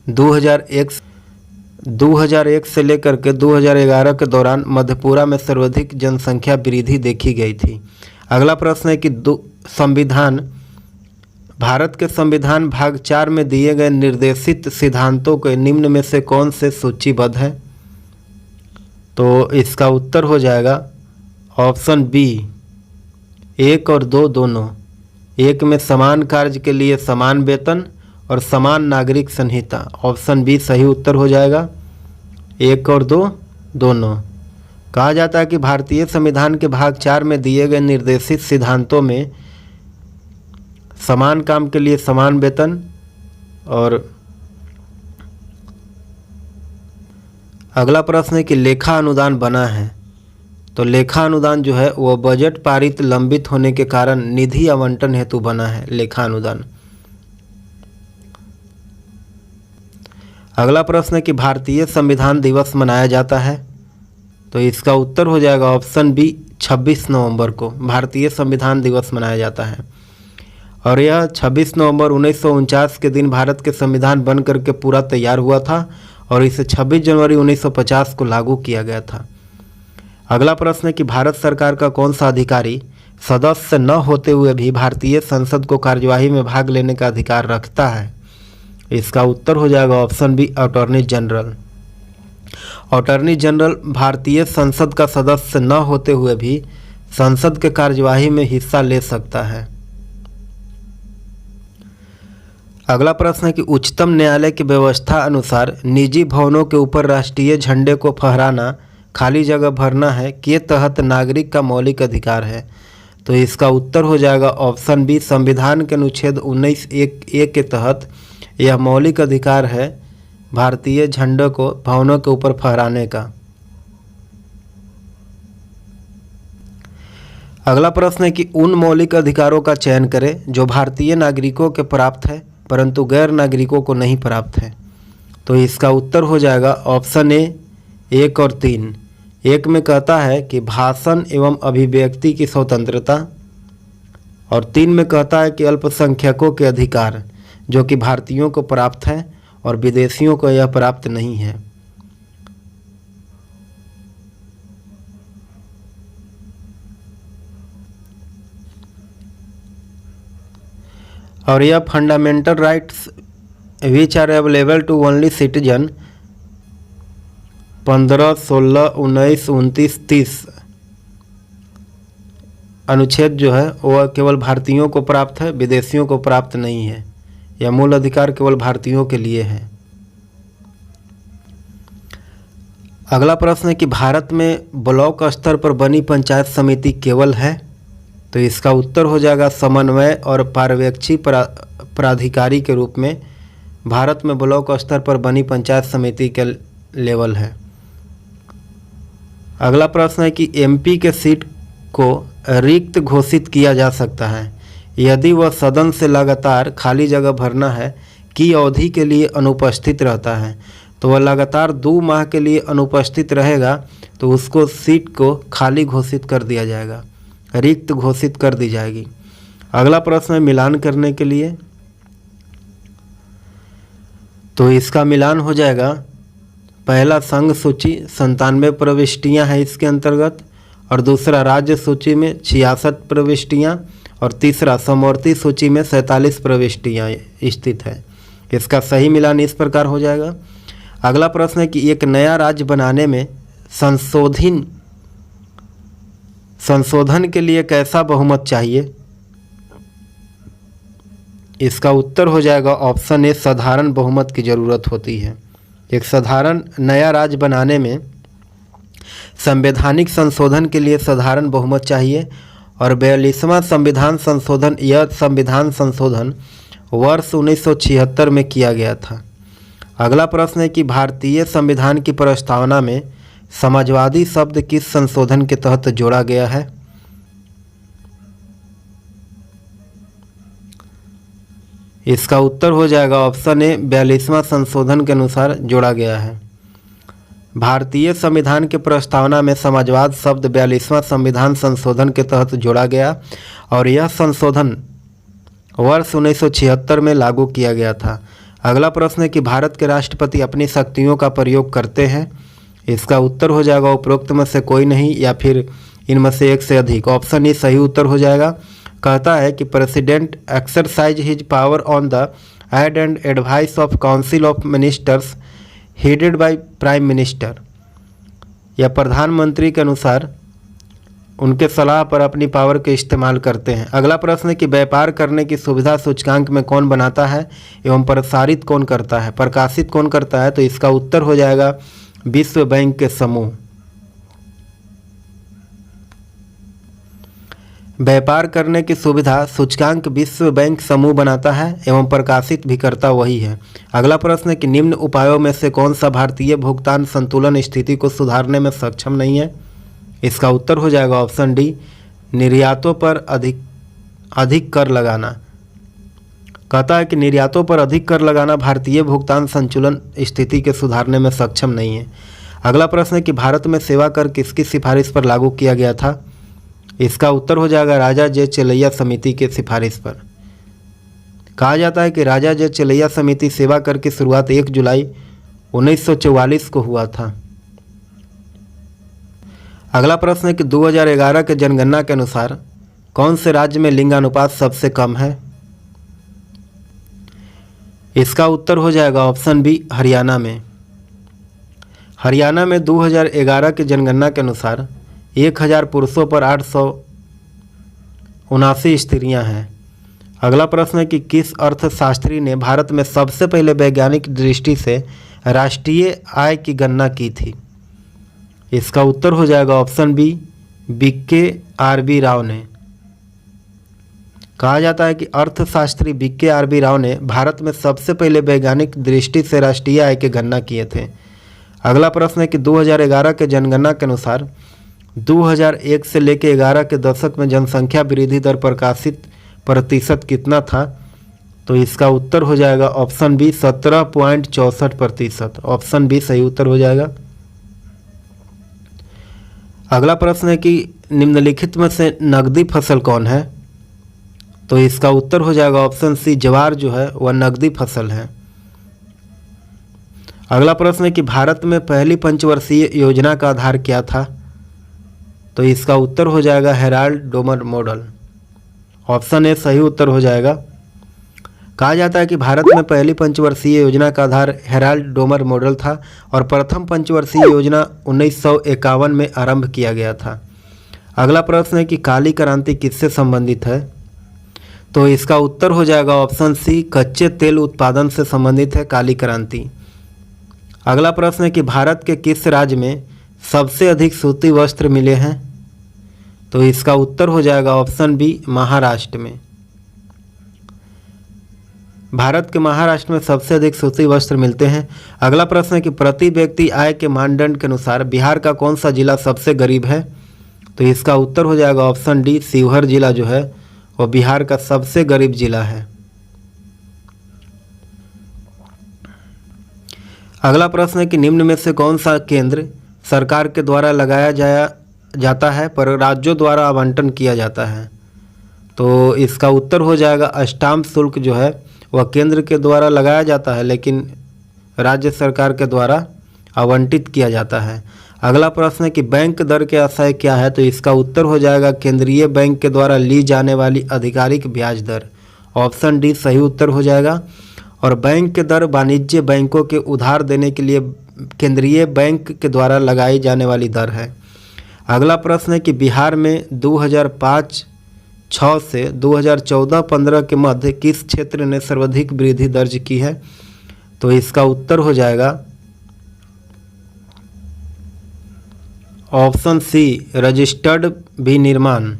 2001 से लेकर के 2011 के दौरान मधेपुरा में सर्वाधिक जनसंख्या वृद्धि देखी गई थी। अगला प्रश्न है कि संविधान भारत के संविधान भाग 4 में दिए गए निर्देशित सिद्धांतों के निम्न में से कौन से सूचीबद्ध है? तो इसका उत्तर हो जाएगा ऑप्शन बी 1 और 2 दोनों। 1 में समान कार्य के लिए समान वेतन और समान नागरिक संहिता। ऑप्शन बी सही उत्तर हो जाएगा। 1 और 2 दोनों। कहा जाता है कि भारतीय संविधान के भाग 4 में दिए गए निर्देशित सिद्धांतों में समान काम के लिए समान वेतन और अगला प्रश्न है कि लेखा अनुदान बना है। तो लेखा अनुदान जो है वह बजट पारित लंबित होने के कारण निधि आवंटन हेतु बना है लेखा अनुदान। अगला प्रश्न है कि भारतीय संविधान दिवस मनाया जाता है। तो इसका उत्तर हो जाएगा ऑप्शन बी 26 नवंबर को भारतीय संविधान दिवस मनाया जाता है। और यह 26 नवंबर 1949 के दिन भारत के संविधान बन करके पूरा तैयार हुआ था और इसे 26 जनवरी 1950 को लागू किया गया था। अगला प्रश्न है कि भारत सरकार का कौन सा अधिकारी सदस्य न होते हुए भी भारतीय संसद को कार्यवाही में भाग लेने का अधिकार रखता है? इसका उत्तर हो जाएगा option B, attorney general. Attorney general भारतीय संसद का सदस्य न होते हुए भी संसद के कार्यवाही में हिस्सा ले सकता है। अगला प्रश्न है कि उच्चतम न्यायालय की व्यवस्था अनुसार निजी भवनों के ऊपर राष्ट्रीय झंडे को फहराना, खाली जगह भरना है के तहत नागरिक का मौलिक अधिकार है। तो इसका उत्तर हो जाएगा ऑप्शन बी, संविधान के अनुच्छेद 19(1)(a) के तहत यह मौलिक अधिकार है भारतीय झंडे को भवनों के ऊपर फहराने का। अगला प्रश्न है कि उन मौलिक अधिकारों का चयन करें जो भारतीय नागरिकों के प्राप्त है परंतु गैर नागरिकों को नहीं प्राप्त है। तो इसका उत्तर हो जाएगा ऑप्शन ए 1 और 3। 1 में कहता है कि भाषण एवं अभिव्यक्ति की स्वतंत्रता और 3 में कहता है कि अल्पसंख्यकों के अधिकार जो कि भारतीयों को प्राप्त है और विदेशियों को यह प्राप्त नहीं है। और यह fundamental rights which are available to only citizen 15, 16, 19, 29, 30 अनुच्छेद जो है वह केवल भारतीयों को प्राप्त है, विदेशियों को प्राप्त नहीं है। यह मूल अधिकार केवल भारतीयों के लिए है। अगला प्रश्न है कि भारत में ब्लॉक स्तर पर बनी पंचायत समिति केवल है? तो इसका उत्तर हो जाएगा समन्वय और पर्यवेक्षी प्राधिकारी के रूप में भारत में ब्लॉक स्तर पर बनी पंचायत समिति के लेवल है। अगला प्रश्न है कि एमपी के सीट को रिक्त घोषित किया जा सकता है यदि वह सदन से लगातार खाली जगह भरना है की अवधि के लिए अनुपस्थित रहता है। तो वह लगातार 2 माह के लिए अनुपस्थित रहेगा तो उसको सीट को खाली घोषित कर दिया जाएगा, रिक्त घोषित कर दी जाएगी। अगला प्रश्न है मिलान करने के लिए। तो इसका मिलान हो जाएगा, पहला संघ सूची 97 प्रविष्टियाँ हैं इसके अंतर्गत, और दूसरा राज्य सूची में 66 प्रविष्टियाँ, और तीसरा समवर्ती सूची में 47 प्रविष्टियाँ स्थित है। इसका सही मिलान इस प्रकार हो जाएगा। अगला प्रश्न है कि एक नया राज्य बनाने में संशोधन के लिए कैसा बहुमत चाहिए? इसका उत्तर हो जाएगा ऑप्शन ए, साधारण बहुमत की ज़रूरत होती है। एक साधारण नया राज्य बनाने में संवैधानिक संशोधन के लिए साधारण बहुमत चाहिए, और 42वां संविधान संशोधन, यह संविधान संशोधन वर्ष 1976 में किया गया था। अगला प्रश्न है कि भारतीय संविधान की प्रस्तावना में समाजवादी शब्द किस संशोधन के तहत जोड़ा गया है? इसका उत्तर हो जाएगा ऑप्शन ए, 42वां संशोधन के अनुसार जोड़ा गया है। भारतीय संविधान की प्रस्तावना में समाजवाद शब्द 42वां संविधान संशोधन के तहत जोड़ा गया और यह संशोधन वर्ष 1976 में लागू किया गया था। अगला प्रश्न है कि भारत के राष्ट्रपति अपनी शक्तियों का प्रयोग करते हैं? इसका उत्तर हो जाएगा उपरोक्त में से कोई नहीं या फिर इनमें से एक से अधिक। ऑप्शन ए सही उत्तर हो जाएगा। कहता है कि president exercise his power on the aid and advice of council of ministers headed by prime minister, या प्रधानमंत्री के अनुसार उनके सलाह पर अपनी पावर के इस्तेमाल करते हैं। अगला प्रश्न है कि व्यापार करने की सुविधा सूचकांक में कौन बनाता है एवं प्रसारित कौन करता है, प्रकाशित कौन करता है? तो इसका उत्तर हो जाएगा विश्व बैंक के समूह। व्यापार करने की सुविधा सूचकांक विश्व बैंक समूह बनाता है एवं प्रकाशित भी करता वही है। अगला प्रश्न है कि निम्न उपायों में से कौन सा भारतीय भुगतान संतुलन स्थिति को सुधारने में सक्षम नहीं है? इसका उत्तर हो जाएगा ऑप्शन डी, निर्यातों पर अधिक कर लगाना। कहता है कि निर्यातों पर अधिक कर लगाना भारतीय भुगतान संतुलन स्थिति के सुधारने में सक्षम नहीं है। अगला प्रश्न है कि भारत में सेवा कर किसकी सिफारिश पर लागू किया गया था? इसका उत्तर हो जाएगा राजा जे चेलैया समिति के सिफारिश पर। कहा जाता है कि राजा जय चलैया समिति सेवा कर की शुरुआत 1 जुलाई 1944 को हुआ था। अगला प्रश्न है कि 2011 के जनगणना के अनुसार कौन से राज्य में लिंगानुपात सबसे कम है? इसका उत्तर हो जाएगा ऑप्शन बी, हरियाणा में। हरियाणा में 2011 की जनगणना के अनुसार 1000 पुरुषों पर 879 स्त्रियां हैं। अगला प्रश्न है कि किस अर्थशास्त्री ने भारत में सबसे पहले वैज्ञानिक दृष्टि से राष्ट्रीय आय की गणना की थी? इसका उत्तर हो जाएगा ऑप्शन बी, BK.R.B. राव ने। कहा जाता है कि अर्थशास्त्री BK.R.B. राव ने भारत में सबसे पहले वैज्ञानिक दृष्टि से राष्ट्रीय आय की गणना किए थे। अगला प्रश्न है कि 2011 के जनगणना के अनुसार 2001 से लेकर 11 के दशक में जनसंख्या वृद्धि दर प्रकाशित प्रतिशत कितना था? तो इसका उत्तर हो जाएगा ऑप्शन बी, 17.64%। ऑप्शन बी सही उत्तर हो जाएगा। अगला प्रश्न है कि निम्नलिखित में से नकदी फसल कौन है? तो इसका उत्तर हो जाएगा ऑप्शन सी, ज्वार जो है वह नकदी फसल है। अगला प्रश्न है कि भारत में पहली पंचवर्षीय योजना का आधार क्या था? तो इसका उत्तर हो जाएगा Herald Domar model. Option A सही उत्तर हो जाएगा। कहा जाता है कि भारत में पहली पंचवर्षीय योजना का आधार हेराल्ड डोमर मॉडल था और प्रथम पंचवर्षीय योजना 1951 में आरंभ किया गया था। अगला प्रश्न है कि काली क्रांति किससे संबंधित है? तो इसका उत्तर हो जाएगा ऑप्शन सी, कच्चे तेल उत्पादन से संबंधित है काली क्रांति। अगला प्रश्न है कि भारत के किस राज्य में सबसे अधिक सूती वस्त्र मिले हैं? तो इसका उत्तर हो जाएगा ऑप्शन बी, महाराष्ट्र में। भारत के महाराष्ट्र में सबसे अधिक सूती वस्त्र मिलते हैं। अगला प्रश्न है कि प्रति व्यक्ति आय के मानदंड के अनुसार बिहार का कौन सा जिला सबसे गरीब है? तो इसका उत्तर हो जाएगा ऑप्शन डी, शिवहर जिला जो है वह बिहार का सबसे गरीब जिला है। अगला प्रश्न है कि निम्न में से कौन सा केंद्र सरकार के द्वारा लगाया जाता है पर राज्यों द्वारा आवंटन किया जाता है? तो इसका उत्तर हो जाएगा स्टाम्प शुल्क जो है वह केंद्र के द्वारा लगाया जाता है लेकिन राज्य सरकार के द्वारा आवंटित किया जाता है। अगला प्रश्न है कि बैंक दर के आशय क्या है? तो इसका उत्तर हो जाएगा केंद्रीय बैंक के द्वारा ली जाने वाली आधिकारिक ब्याज दर। ऑप्शन डी सही उत्तर हो जाएगा। और बैंक के दर वाणिज्य बैंकों के उधार देने के लिए केंद्रीय बैंक के द्वारा लगाई जाने वाली दर है। अगला प्रश्न है कि बिहार में 2005-06 से 2014-15 के मध्य किस क्षेत्र ने सर्वाधिक वृद्धि दर्ज की है? तो इसका उत्तर हो जाएगा ऑप्शन सी, रजिस्टर्ड विनिर्माण।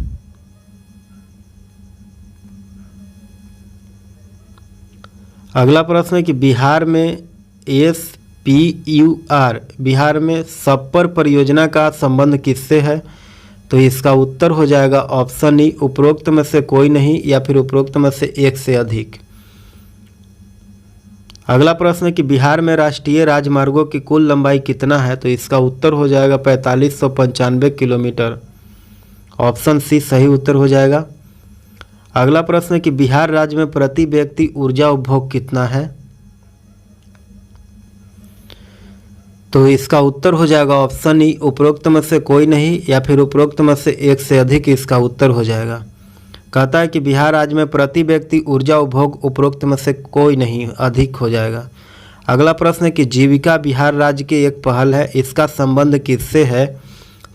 अगला प्रश्न है कि बिहार में SPUR बिहार में सप्पर परियोजना का संबंध किससे है? तो इसका उत्तर हो जाएगा ऑप्शन ई, उपरोक्त में से कोई नहीं या फिर उपरोक्त में से एक से अधिक। अगला प्रश्न है कि बिहार में राष्ट्रीय राजमार्गों की कुल लंबाई कितना है? तो इसका उत्तर हो जाएगा 4595 किलोमीटर। ऑप्शन सी सही उत्तर हो जाएगा। अगला प्रश्न है कि बिहार राज्य में प्रति व्यक्ति ऊर्जा उपभोग कितना है? तो इसका उत्तर हो जाएगा ऑप्शन ई, उपरोक्त में से कोई नहीं या फिर उपरोक्त में से एक से अधिक इसका उत्तर हो जाएगा। कहता है कि बिहार राज्य में प्रति व्यक्ति ऊर्जा उपभोग उपरोक्त में से कोई नहीं, अधिक हो जाएगा। अगला प्रश्न है कि जीविका बिहार राज्य की एक पहल है, इसका संबंध किससे है?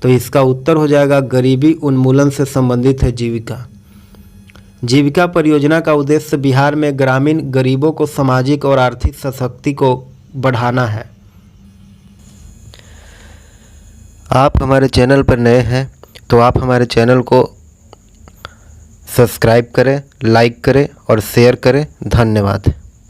तो इसका उत्तर हो जाएगा गरीबी उन्मूलन से संबंधित है जीविका। जीविका परियोजना का उद्देश्य बिहार में ग्रामीण गरीबों को सामाजिक और आर्थिक सशक्ति को बढ़ाना है। आप हमारे चैनल पर नए हैं तो आप हमारे चैनल को सब्सक्राइब करें, लाइक करें और शेयर करें। धन्यवाद।